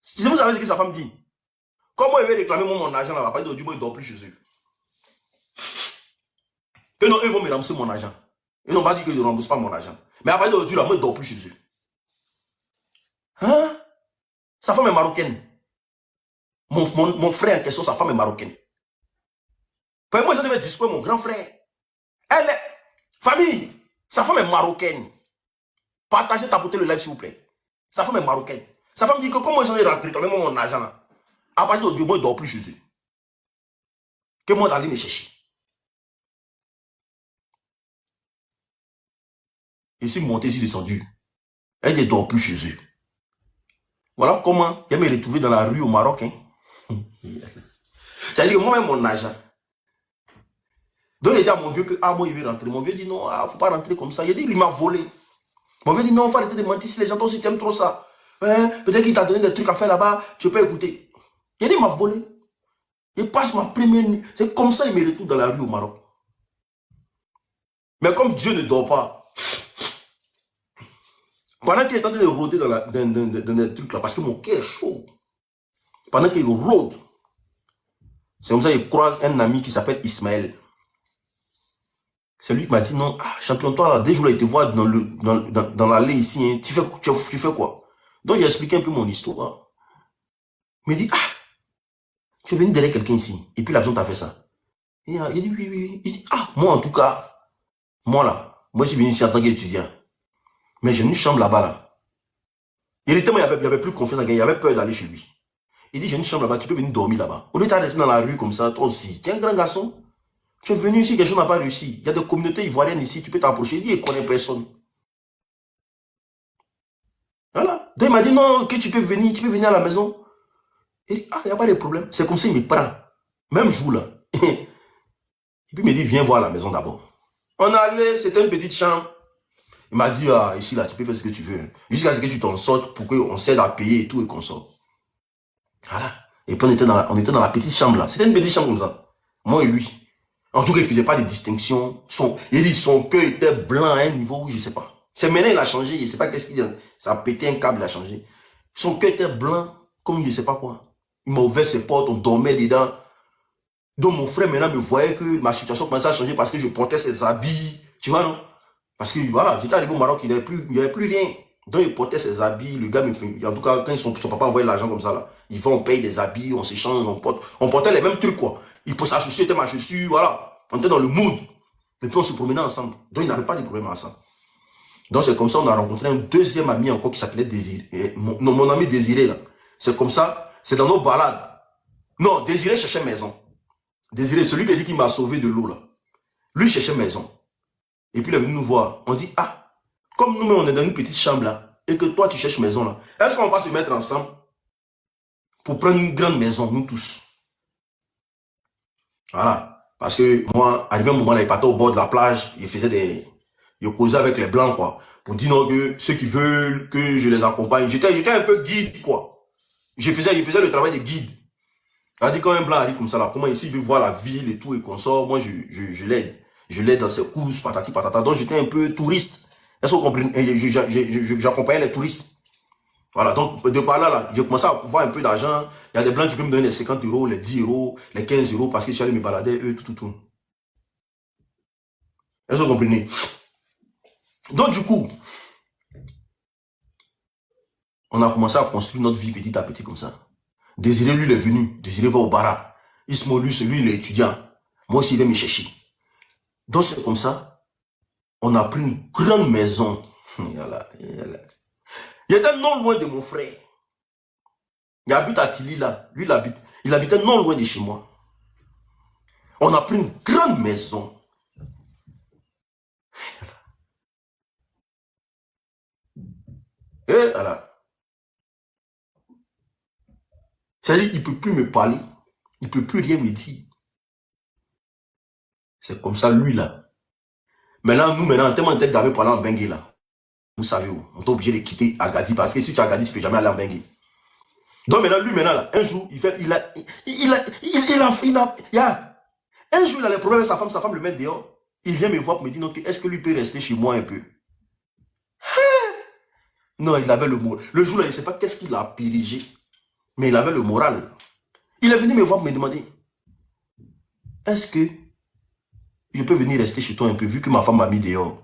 Si vous savez ce que sa femme dit, comment il va réclamer mon argent là-bas, pas du moins il ne dort plus chez eux. Que non, ils vont me rembourser mon argent. Ils n'ont pas dit qu'ils ne remboursent pas mon argent. Mais à partir d'aujourd'hui, là, moi, il ne dort plus chez eux. Hein? Sa femme est marocaine. Mon frère en question, sa femme est marocaine. Moi, je devais discours mon grand frère. Elle est... Famille, sa femme est marocaine. Partagez, tapotez le live, s'il vous plaît. Sa femme est marocaine. Sa femme dit que comment ils ont réclamé mon argent là. À partir d'aujourd'hui, moi, il ne dort plus chez eux. Que moi, d'aller me chercher. Ici, monté, ici, descendu. Elle ne dort plus chez eux. Voilà comment il me retrouver dans la rue au Maroc. Hein. C'est-à-dire que moi-même, mon argent. Donc, il dit à mon vieux que, ah, moi, il veut rentrer. Mon vieux dit, non, il ne faut pas rentrer comme ça. Il dit, il m'a volé. Mon vieux dit, non, il faut arrêter de mentir. Si les gens aussi t'aiment trop ça. Hein, peut-être qu'il t'a donné des trucs à faire là-bas, tu peux écouter. Il dit, il m'a volé. Il passe ma première nuit. C'est comme ça qu'il me retrouve dans la rue au Maroc. Mais comme Dieu ne dort pas, pendant qu'il est en train de rôder dans des trucs là, parce que mon cœur est chaud, pendant qu'il rôde, c'est comme ça qu'il croise un ami qui s'appelle Ismaël. C'est lui qui m'a dit, non, ah, champion, toi, là, dès jours là, il te voit dans l'allée ici, hein, tu fais quoi? Donc, j'ai expliqué un peu mon histoire. Il me dit, ah, tu es venu derrière quelqu'un ici, et puis la personne t'a fait ça. Il dit, oui, oui, oui. Il dit, ah, moi, en tout cas, moi, là, moi, je suis venu ici en tant qu'étudiant. Mais j'ai une chambre là-bas, là. Il était, moi, il avait plus confiance en quelqu'un, il avait peur d'aller chez lui. Il dit, j'ai une chambre là-bas, tu peux venir dormir là-bas. Au lieu de rester dans la rue comme ça, toi aussi, tu es un grand garçon. Tu es venu ici, quelque chose n'a pas réussi. Il y a des communautés ivoiriennes ici, tu peux t'approcher. Il dit, il ne connaît personne. Voilà. Donc il m'a dit, non, que tu peux venir à la maison. Il dit, ah, il n'y a pas de problème. C'est comme ça, il me prend. Même jour, là. Et puis il me dit, viens voir la maison d'abord. On allait, c'était une petite chambre. Il m'a dit, ah, ici, là, tu peux faire ce que tu veux. Jusqu'à ce que tu t'en sortes pour qu'on s'aide à payer et tout et qu'on sorte. Voilà. Et puis on était dans la petite chambre, là. C'était une petite chambre comme ça. Moi et lui. En tout cas, il ne faisait pas de distinction. Il dit, son cœur était blanc à un niveau où je ne sais pas. C'est maintenant, il a changé. Je ne sais pas qu'est-ce qu'il a. Ça a pété un câble, il a changé. Son cœur était blanc comme je ne sais pas quoi. Il m'a ouvert ses portes, on dormait dedans. Donc mon frère maintenant me voyait que ma situation commençait à changer parce que je portais ses habits. Tu vois, non? Parce que voilà, j'étais arrivé au Maroc, il n'y avait plus rien. Donc il portait ses habits. Le gars me fait. En tout cas, quand son papa envoyait l'argent comme ça, là, il va, on paye des habits, on s'échange, on portait les mêmes trucs, quoi. Il pour sa chaussure était ma chaussure, voilà. On était dans le mood. Et puis on se promenait ensemble. Donc il n'avait pas de problème à ça. Donc c'est comme ça qu'on a rencontré un deuxième ami encore qui s'appelait Désiré. Mon ami Désiré, là. C'est comme ça, c'est dans nos balades. Non, Désiré cherchait maison. Désiré, celui qui a dit qu'il m'a sauvé de l'eau, là. Lui cherchait maison. Et puis il est venu nous voir. On dit, ah, comme nous, on est dans une petite chambre, là, et que toi, tu cherches maison, là. Est-ce qu'on va se mettre ensemble pour prendre une grande maison, nous tous? Voilà. Parce que moi, arrivé un moment là, il partait au bord de la plage, il causait avec les blancs, quoi. Pour dire non, que ceux qui veulent que je les accompagne. J'étais un peu guide, quoi. Je faisais le travail de guide. Il a dit quand un blanc arrive comme ça, là, comment ici, il veut voir la ville et tout, et qu'on sort, moi, je l'aide. Je l'aide dans ses courses, patati patata. Donc, j'étais un peu touriste. Est-ce que vous comprenez? J'accompagnais les touristes. Voilà, donc de par là, j'ai commencé à voir un peu d'argent. Il y a des blancs qui peuvent me donner les 50 euros, les 10 euros, les 15 euros parce que je suis allé me balader, eux, tout. Est-ce que vous comprenez? Donc du coup, on a commencé à construire notre vie petit à petit comme ça. Désiré, lui, il est venu. Désiré va au Bara. Ismo, lui, il est étudiant. Moi aussi, il vient me chercher. Donc c'est comme ça, on a pris une grande maison. Il était non loin de mon frère. Il habite à Tili, là. Lui, il habitait non loin de chez moi. On a pris une grande maison. Et voilà. C'est-à-dire qu'il ne peut plus me parler. Il ne peut plus rien me dire. C'est comme ça, lui, là. Maintenant, nous, maintenant, tellement on était gavé pendant en Bengue, là. Vous savez où? On est obligé de quitter Agadi parce que si tu es Agadi, tu ne peux jamais aller en Bengue. Donc maintenant, lui, maintenant, là, un jour, un jour, il a les problèmes avec sa femme le met dehors. Il vient me voir pour me dire, est-ce que lui peut rester chez moi un peu? Non, il avait le moral. Le jour-là, il ne sait pas qu'est-ce qu'il a dirigé, mais il avait le moral. Il est venu me voir pour me demander, est-ce que je peux venir rester chez toi un peu, vu que ma femme m'a mis dehors?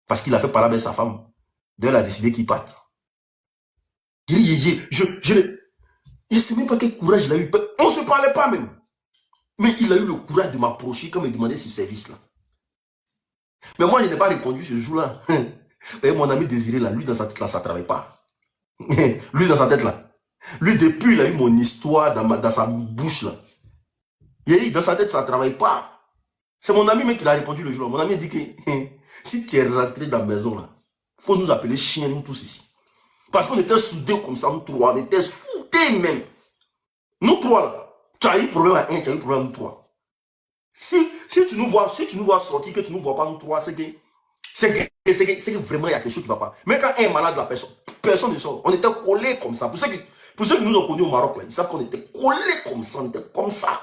Parce qu'il a fait parler avec sa femme. D'ailleurs, il a décidé qu'il parte. Je ne sais même pas quel courage il a eu. On ne se parlait pas même. Mais il a eu le courage de m'approcher quand il me demandait ce service-là. Mais moi, je n'ai pas répondu ce jour-là. Et mon ami Désiré, là, lui, dans sa tête, là, ça ne travaille pas. Lui, dans sa tête, là. Lui, depuis, il a eu mon histoire dans sa bouche, là. Il a dit, dans sa tête, ça ne travaille pas. C'est mon ami même qui l'a répondu le jour-là. Mon ami a dit que si tu es rentré dans la maison, là, il faut nous appeler chiens, nous tous ici. Parce qu'on était soudés comme ça, nous trois. On était soudés même. Nous trois, là. Tu as eu problème à un, tu as eu problème à nous trois. Si tu nous vois sortir, que tu ne nous vois pas nous trois, c'est que vraiment il y a quelque chose qui ne va pas. Mais quand un est malade, la personne ne sort. On était collés comme ça. Pour ceux qui nous ont connus au Maroc, là, ils savent qu'on était collés comme ça. On était comme ça.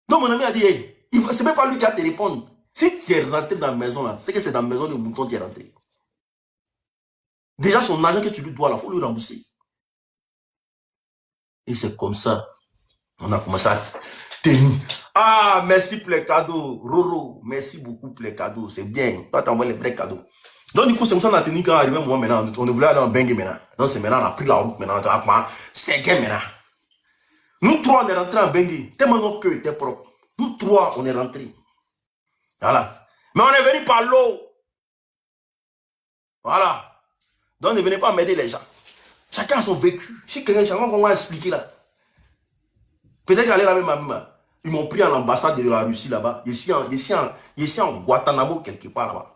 Donc mon ami a dit, hey, c'est même pas lui qui a te répondre. Si tu es rentré dans la maison, là, c'est que c'est dans la maison de mouton que tu es rentré. Déjà, son argent que tu lui dois, il faut lui rembourser. Et c'est comme ça. On a commencé à tenir. Ah, merci pour les cadeaux. Roro, merci beaucoup pour les cadeaux. C'est bien. Toi, t'envoies les vrais cadeaux. Donc, du coup, c'est comme ça qu'on a tenu quand on est arrivé moi maintenant. On voulait aller en Bengue maintenant. Donc, c'est maintenant, on a pris la route maintenant. C'est gay maintenant. Nous trois, on est rentrés en Bengue. Tellement nos queues étaient propres. Nous trois, on est rentrés. Voilà. Mais on est venu par l'eau. Voilà. Donc, ne venez pas m'aider les gens. Chacun a son vécu. Si quelqu'un va expliquer là. Peut-être qu'aller là même, ils m'ont pris à l'ambassade de la Russie là-bas. Ici en Guantanamo quelque part là-bas.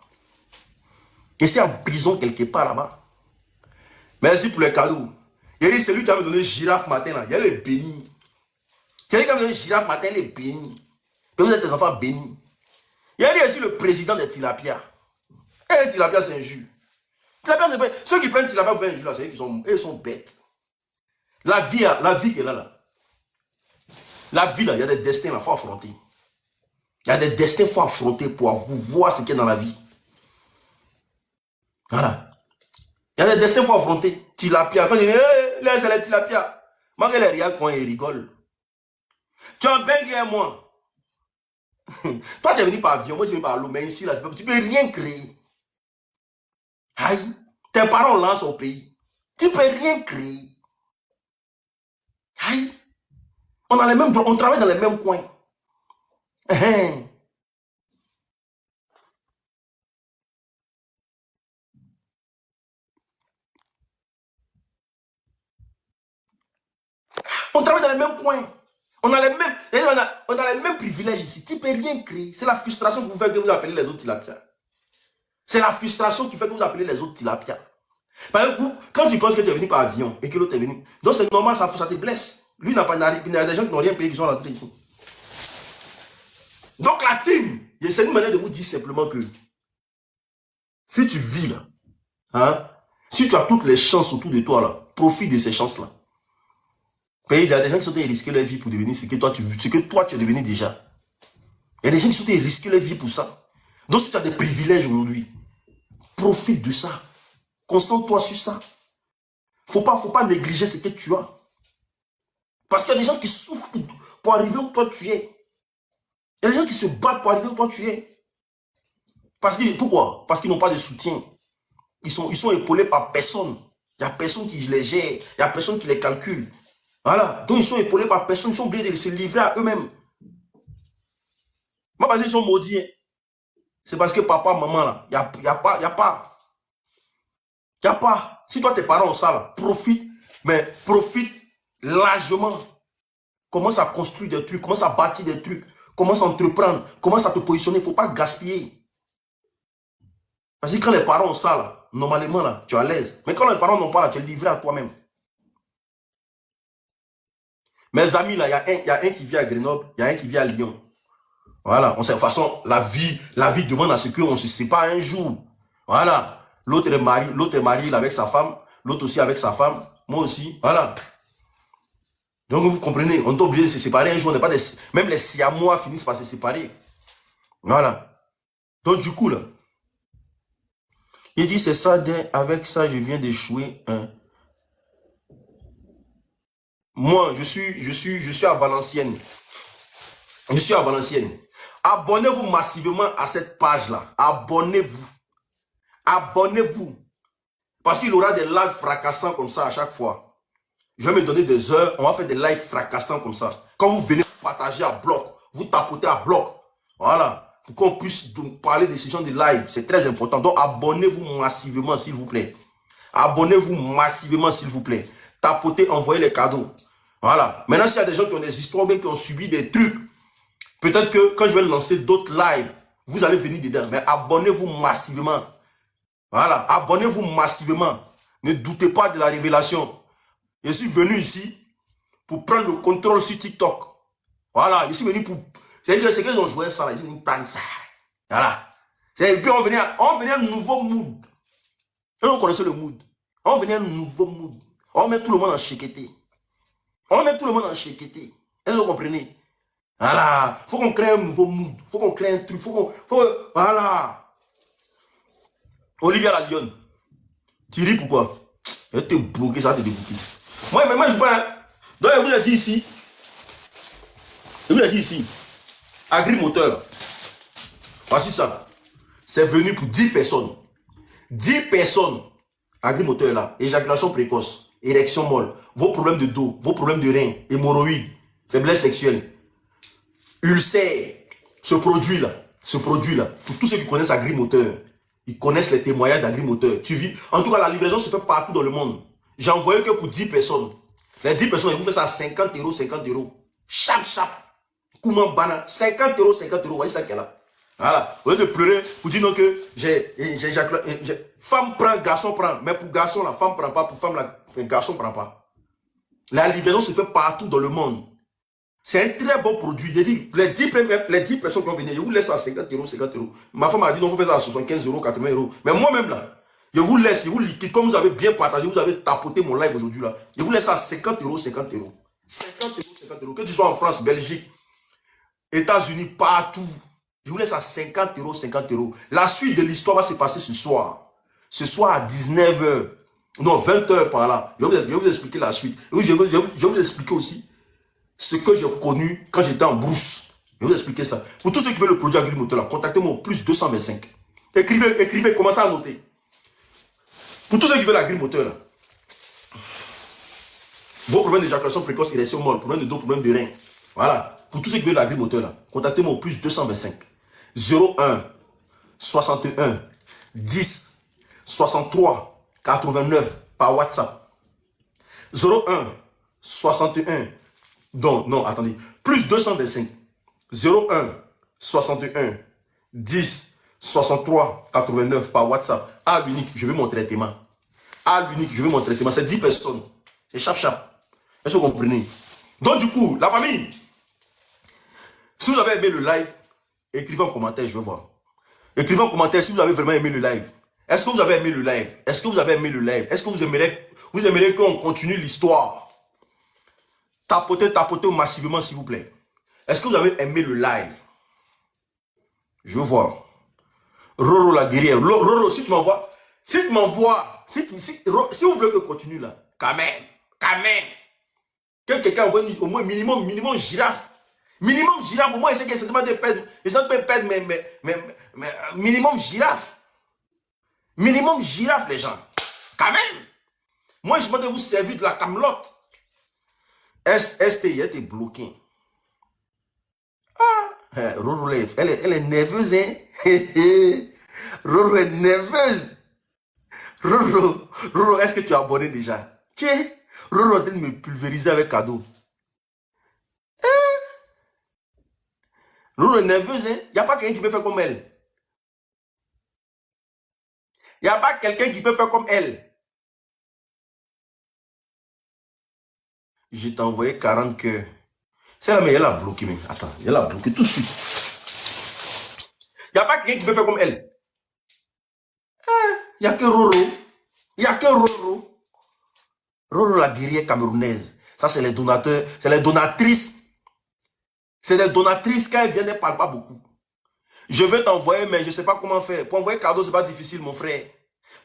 Ici en prison quelque part là-bas. Merci pour les cadeaux. Il dit, c'est lui qui a me donné girafe matin là. Il est béni. C'est lui qui a me donné girafe matin, il est béni. Mais vous êtes des enfants bénis. Il a dit aussi le président de Tilapia. Et Tilapia c'est un jus. Tilapia c'est pas... Ceux qui prennent Tilapia pour faire un jus là, c'est eux qui sont bêtes. La vie qui est là. La vie, là, il y a des destins, il faut affronter. Il y a des destins, il faut affronter pour vous voir ce qu'il y a dans la vie. Voilà. Il y a des destins, il faut affronter. Tilapia, quand il dit, là, c'est la tilapia. Moi, je regarde quand il rigole. Tu es un Bengue et moi. Toi, tu es venu par avion, moi, je suis venu par l'eau, mais ici, là, tu ne peux rien créer. Aïe, tes parents lancent au pays. Tu ne peux rien créer. Aïe. On travaille dans les mêmes coins. On travaille dans les mêmes coins. On a les mêmes privilèges ici. Tu ne peux rien créer. C'est la frustration qui vous fait que vous appelez les autres tilapia. C'est la frustration qui fait que vous appelez les autres tilapia. Par exemple, quand tu penses que tu es venu par avion et que l'autre est venu, donc c'est normal, ça te blesse. Lui, il y a des gens qui n'ont rien payé qui sont rentrés ici. Donc la team, c'est une manière de vous dire simplement que si tu vis là, hein, si tu as toutes les chances autour de toi là, profite de ces chances-là. Il y a des gens qui sont risquer leur vie pour devenir ce que toi tu es devenu déjà. Il y a des gens qui sont risquer leur vie pour ça. Donc si tu as des privilèges aujourd'hui, profite de ça. Concentre-toi sur ça. Faut pas négliger ce que tu as. Parce qu'il y a des gens qui souffrent pour arriver où toi tu es. Il y a des gens qui se battent pour arriver où toi tu es. Pourquoi? Parce qu'ils n'ont pas de soutien. Ils sont épaulés par personne. Il n'y a personne qui les gère. Il n'y a personne qui les calcule. Voilà. Donc ils sont épaulés par personne. Ils sont obligés de se livrer à eux-mêmes. Moi, parce qu'ils sont maudits. Hein. C'est parce que papa, maman, là, il n'y a pas. Si toi, tes parents ont ça, là, profite. Mais profite largement. Commence à construire des trucs. Commence à bâtir des trucs. Commence à entreprendre. Commence à te positionner. Il ne faut pas gaspiller. Parce que quand les parents ont ça, là, normalement, là, tu es à l'aise. Mais quand les parents n'ont pas, là, tu es livré à toi-même. Mes amis, là, il y a un qui vit à Grenoble, il y a un qui vit à Lyon. Voilà, on sait, de toute façon, la vie demande à ce qu'on se sépare un jour. Voilà. L'autre est marié avec sa femme, l'autre aussi avec sa femme, moi aussi, voilà. Donc vous comprenez, on est obligé de se séparer un jour, on n'est pas des, même les Siamois finissent par se séparer. Voilà. Donc du coup, là, il dit c'est ça, avec ça, je viens d'échouer. Hein. Moi, je suis à Valenciennes. Je suis à Valenciennes. Abonnez-vous massivement à cette page-là. Abonnez-vous. Abonnez-vous. Parce qu'il y aura des lives fracassants comme ça à chaque fois. Je vais me donner des heures. On va faire des lives fracassants comme ça. Quand vous venez partager à bloc, vous tapotez à bloc. Voilà. Pour qu'on puisse parler de ces gens de live. C'est très important. Donc abonnez-vous massivement s'il vous plaît. Abonnez-vous massivement s'il vous plaît. Tapotez, envoyez les cadeaux. Voilà. Maintenant, s'il y a des gens qui ont des histoires, bien qui ont subi des trucs, peut-être que quand je vais lancer d'autres lives, vous allez venir dedans. Mais abonnez-vous massivement. Voilà. Abonnez-vous massivement. Ne doutez pas de la révélation. Je suis venu ici pour prendre le contrôle sur TikTok. Voilà. Je suis venu pour... C'est-à-dire ce qu'ils ont joué ça, là, ils sont venus prendre ça. Voilà. Et puis on venait un nouveau mood. Et on connaissait le mood. On venait un nouveau mood. On met tout le monde en chéqueté. On met tout le monde en chéqueté. Est-ce que vous comprenez? Voilà. Faut qu'on crée un nouveau mood. Faut qu'on crée un truc. Voilà. Olivia la Lyon. Tu ris pourquoi? Je vais te bloquer, ça va te débloquer. Moi, je ne pas. Donc, je vous ai dit ici. Je vous ai dit ici. Agrimoteur. Voici ça. C'est venu pour 10 personnes. 10 personnes. Agrimoteur là. Éjaculation précoce. Érection molle. Vos problèmes de dos. Vos problèmes de reins. Hémorroïdes. Faiblesse sexuelle. Ulcère. Ce produit là. Pour tous ceux qui connaissent Agrimoteur. Ils connaissent les témoignages d'Agrimoteur. Tu vis. En tout cas, la livraison se fait partout dans le monde. J'ai envoyé que pour 10 personnes. Les 10 personnes, ils vous font ça à 50 €, 50 €. Chap. Comment bana. 50 €, 50 €. Vous voyez ça qu'elle a. Voilà. Au lieu de pleurer, vous dites non que j'ai femme prend, garçon prend. Mais pour garçon, la femme prend pas. Pour femme, le garçon prend pas. La livraison se fait partout dans le monde. C'est un très bon produit. Je dis, les 10 personnes qui vont venir, je vous laisse à 50 €, 50 €. Ma femme a dit non, vous faites ça à 75 €, 80 €. Mais moi-même là, je vous laisse, je vous liquide. Comme vous avez bien partagé, vous avez tapoté mon live aujourd'hui là. Je vous laisse à 50 €, 50 €. 50 €, 50 €. Que tu sois en France, Belgique, États-Unis, partout. Je vous laisse à 50 €, 50 €. La suite de l'histoire va se passer ce soir. Ce soir à 19 h. Non, 20 h par là. Je vais vous expliquer la suite. Je vais vous expliquer aussi ce que j'ai connu quand j'étais en brousse. Je vais vous expliquer ça. Pour tous ceux qui veulent le produit Agrimoteur là, contactez-moi au plus 225. Écrivez, commencez à noter. Pour tous ceux qui veulent l'Agrimoteur là, vos problèmes d'éjaculation précoce, érection molle, problèmes de dos, problèmes de reins. Voilà. Pour tous ceux qui veulent l'Agrimoteur là, contactez-moi au plus 225. 01 61 10 63 89 par WhatsApp. 01 61 non, attendez. Plus 225. 01 61 10 63 89 par WhatsApp. À l'unique, je veux mon traitement. À l'unique, je veux mon traitement. C'est 10 personnes. C'est chap. Est-ce que vous comprenez? Donc du coup, la famille, si vous avez aimé le live, écrivez en commentaire, je veux voir. Écrivez en commentaire si vous avez vraiment aimé le live. Est-ce que vous avez aimé le live? Est-ce que vous avez aimé le live? Est-ce que vous aimeriez qu'on continue l'histoire? Tapotez massivement, s'il vous plaît. Est-ce que vous avez aimé le live? Je veux voir. Roro la guerrière. Roro, si tu m'envoies, si vous voulez que je continue là, quand même. Que quelqu'un envoie au moins minimum girafe. Minimum girafe, au moins, c'est que c'est de perdre. Mais minimum girafe. Minimum girafe, les gens. Quand même. Moi, je demande de vous servir de la camelote. STI était bloqué. Roro, elle est nerveuse, hein? Roro est nerveuse. Roro, est-ce que tu as abonné déjà? Tiens, Roro est en train de me pulvériser avec cadeau. Roro est nerveuse, hein? Il n'y a pas quelqu'un qui peut faire comme elle. Il n'y a pas quelqu'un qui peut faire comme elle. Je t'ai envoyé 40 cœurs. C'est là, mais elle a bloqué même. Attends, elle a bloqué tout de suite. Il n'y a pas quelqu'un qui peut faire comme elle. Il n'y a que Roro. Il n'y a que Roro. Roro, la guerrière camerounaise. Ça, c'est les donateurs, c'est les donatrices. C'est des donatrices, quand elles viennent, elles ne parlent pas beaucoup. Je vais t'envoyer, mais je ne sais pas comment faire. Pour envoyer cadeau, ce n'est pas difficile, mon frère.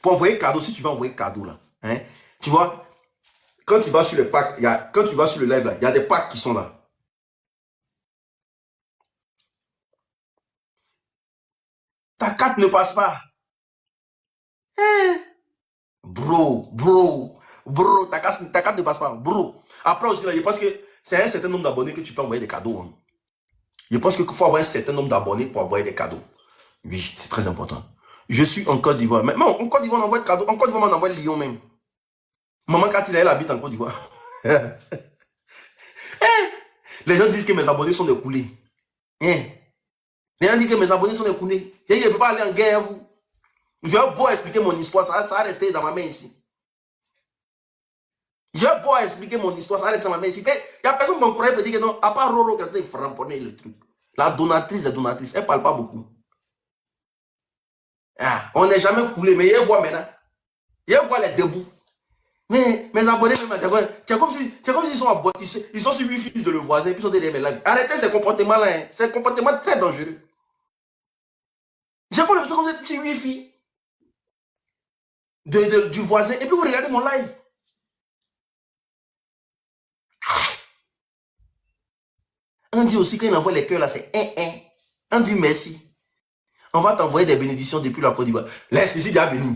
Pour envoyer cadeau, si tu veux envoyer cadeau, là, hein, tu vois, quand tu vas sur le pack, quand tu vas sur le live, là, il y a des packs qui sont là. Ta carte ne passe pas. Hein? Bro, ta carte ne passe pas. Bro. Après aussi, là, je pense que c'est un certain nombre d'abonnés que tu peux envoyer des cadeaux. Hein. Je pense qu'il faut avoir un certain nombre d'abonnés pour envoyer des cadeaux. Oui, c'est très important. Je suis en Côte d'Ivoire. Mais non, en Côte d'Ivoire, on envoie des cadeaux. En Côte d'Ivoire, on envoie le lion même. Maman Catila, elle habite en Côte d'Ivoire. Les gens disent que mes abonnés sont des coulés. Hein? Les gens disent que mes abonnés sont des coulés. Je ne peux pas aller en guerre, vous. Je vais beau expliquer mon histoire, ça va rester dans ma main ici. Je vais beau expliquer mon histoire, ça va rester dans ma main ici. Il y a personne qui m'en croyait pour dire que non, à part Roro, quand il frapponnait le truc. La donatrice des donatrices, elle ne parle pas beaucoup. Ah, on n'est jamais coulé, mais elle voit maintenant. Elle voit les debout. Mais mes abonnés, c'est comme si ils sont abonnés, ils sont sur Wi-Fi de le voisin, puis ils sont derrière mes lives. Arrêtez ces comportements-là, hein. C'est un comportement très dangereux. J'ai pas l'impression que vous êtes sur Wi-Fi du voisin, et puis vous regardez mon live. On dit aussi qu'il envoie les cœurs là, c'est on dit merci. On va t'envoyer des bénédictions depuis la Côte d'Ivoire. Laisse, ici, Dieu a béni.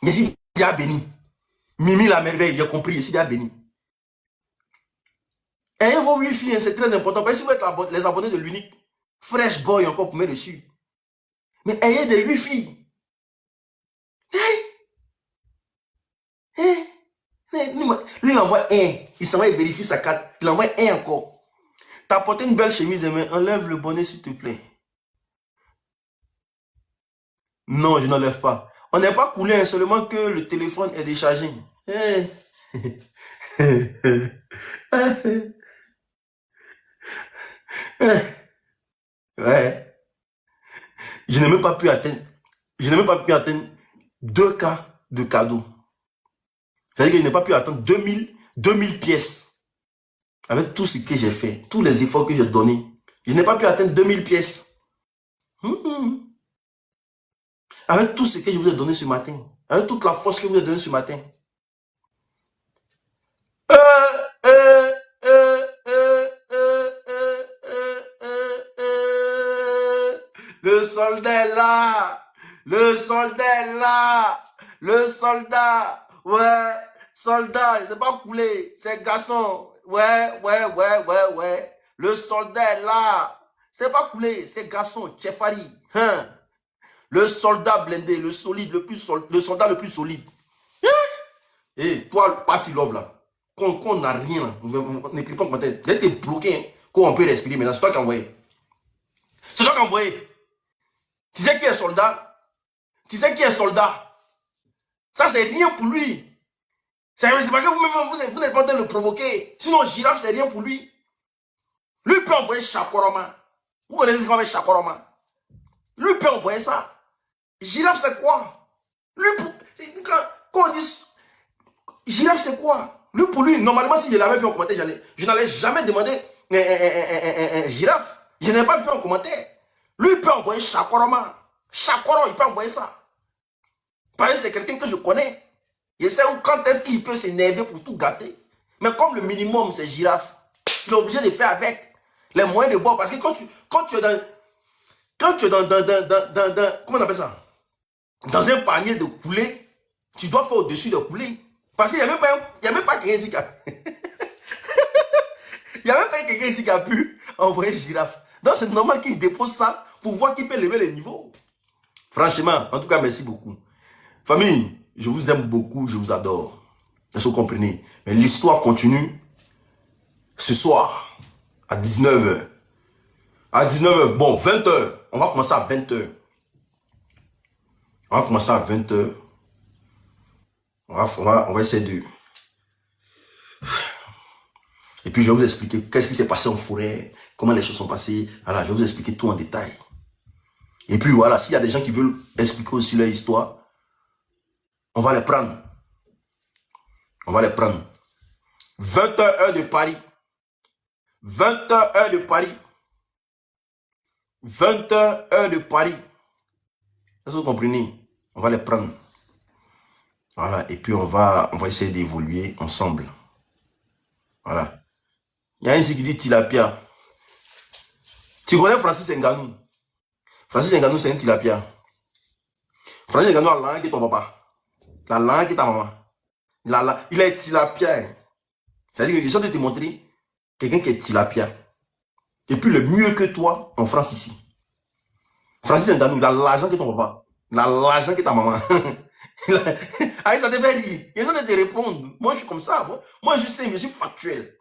Ici, Dieu a béni. Mimi la merveille, j'ai compris, ici, Dieu a béni. Ayez vos Wi-Fi, hein, c'est très important. Parce que si vous êtes les abonnés de l'unique, Fresh Boy encore pour mettre dessus. Mais ayez des Wi-Fi. Lui, il envoie un. Il s'en va, il vérifie sa carte. Il envoie un encore. T'as porté une belle chemise, mais enlève le bonnet, s'il te plaît. Non, je n'enlève pas. On n'est pas coulé, hein, seulement que le téléphone est déchargé. Ouais. Je n'ai même pas pu atteindre 2 cas de cadeaux. C'est-à-dire que je n'ai pas pu atteindre 2000 pièces. Avec tout ce que j'ai fait, tous les efforts que j'ai donnés. Je n'ai pas pu atteindre 2000 pièces. Avec tout ce que je vous ai donné ce matin. Avec toute la force que je vous ai donnée ce matin. Le soldat est là. Le soldat est là. Le soldat. Ouais. Soldat, c'est pas coulé. C'est garçon. Ouais. Le soldat est là. C'est pas coulé. C'est garçon. Tchefari. Hein. Le soldat blindé, le solide, le soldat le plus solide. Et toi, party love là, qu'on n'a rien là, on n'écrit pas en commentaire. Dès que t'es bloqué, hein, qu'on peut respirer maintenant, c'est toi qui as envoyé. C'est toi qui as envoyé. Tu sais qui est soldat? Tu sais qui est soldat? Ça, c'est rien pour lui. C'est pas que vous n'êtes pas en train de le provoquer. Sinon, girafe, c'est rien pour lui. Lui peut envoyer Chakoroma. Vous connaissez ce qu'on appelle Chakoroma? Lui peut envoyer ça. Girafe, c'est quoi? Lui, quand on dit girafe, c'est quoi? Lui, pour lui, normalement, si je l'avais vu en commentaire, je n'allais jamais demander girafe. Je n'ai pas vu en commentaire. Lui, il peut envoyer Chakoroma. Chakoro, il peut envoyer ça. Parce que c'est quelqu'un que je connais. Je sais quand est-ce qu'il peut s'énerver pour tout gâter. Mais comme le minimum, c'est girafe, il est obligé de faire avec les moyens de bord. Parce que quand tu es dans comment on appelle ça? Dans un panier de coulées, tu dois faire au-dessus de coulées. Parce qu'il n'y a même pas quelqu'un ici qui a... Il n'y a même pas quelqu'un ici qui a pu envoyer girafe. Donc c'est normal qu'il dépose ça pour voir qu'il peut lever les niveaux. Franchement, en tout cas, merci beaucoup. Famille, je vous aime beaucoup, je vous adore. Est-ce que vous comprenez? Mais l'histoire continue ce soir à 19h. À 19h, bon, 20h. On va commencer à 20h. On va commencer à 20h. On va essayer de... Et puis je vais vous expliquer qu'est-ce qui s'est passé en forêt, comment les choses sont passées. Voilà, je vais vous expliquer tout en détail. Et puis voilà, s'il y a des gens qui veulent expliquer aussi leur histoire, on va les prendre. On va les prendre. 20h heure de Paris. 20h heure de Paris. 20h heure de Paris. Est-ce que vous comprenez? On va les prendre. Voilà, et puis on va essayer d'évoluer ensemble. Voilà. Il y a un ici qui dit tilapia. Tu connais Francis Ngannou? Francis Ngannou, c'est un tilapia. Francis Ngannou a la langue qui est ton papa. La langue qui est ta maman. Il est tilapia. C'est-à-dire que je suis de te montrer quelqu'un qui est tilapia. Et puis le mieux que toi en France ici. Francis Ngannou, il a l'argent qui est ton papa. Il a l'argent qui est ta maman. Ah, ça te fait rire. Ils ont de te répondre. Moi, je suis comme ça. Moi, je sais, mais je suis factuel.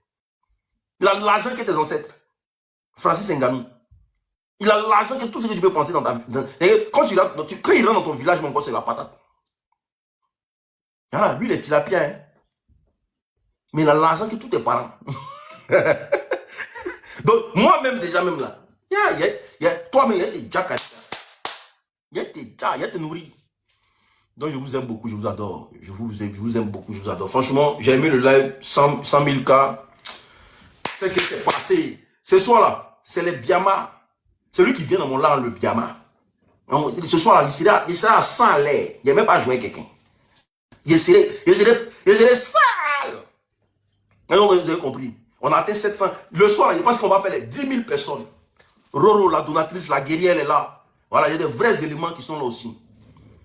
Il a l'argent qui est tes ancêtres. Francis Ngannou. Il a l'argent que tout ce que tu peux penser dans ta vie. Quand il rentre dans ton village, mon gars, c'est la patate. Voilà, lui, il est tilapia. Hein. Mais il a l'argent que tous tes parents. Donc, moi-même, déjà, même là. Toi-même, il y a tes déjà. Il y a tes nourris. Donc, je vous aime beaucoup, je vous adore. Je vous aime beaucoup, je vous adore. Franchement, j'ai aimé le live 100 000 cas. C'est ce qui s'est passé. Ce soir-là, c'est les Biama. Celui qui vient dans mon live, le Biama. Ce soir-là, il sera sans à l'air. Il n'a même pas joué quelqu'un. Il serait sale. Alors, vous avez compris. On a atteint 700. Le soir, je pense qu'on va faire les 10 000 personnes. Roro, la donatrice, la guerrière, elle est là. Voilà, il y a des vrais éléments qui sont là aussi.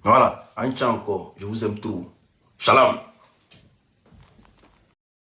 Voilà, un tien encore. Je vous aime trop. Shalom.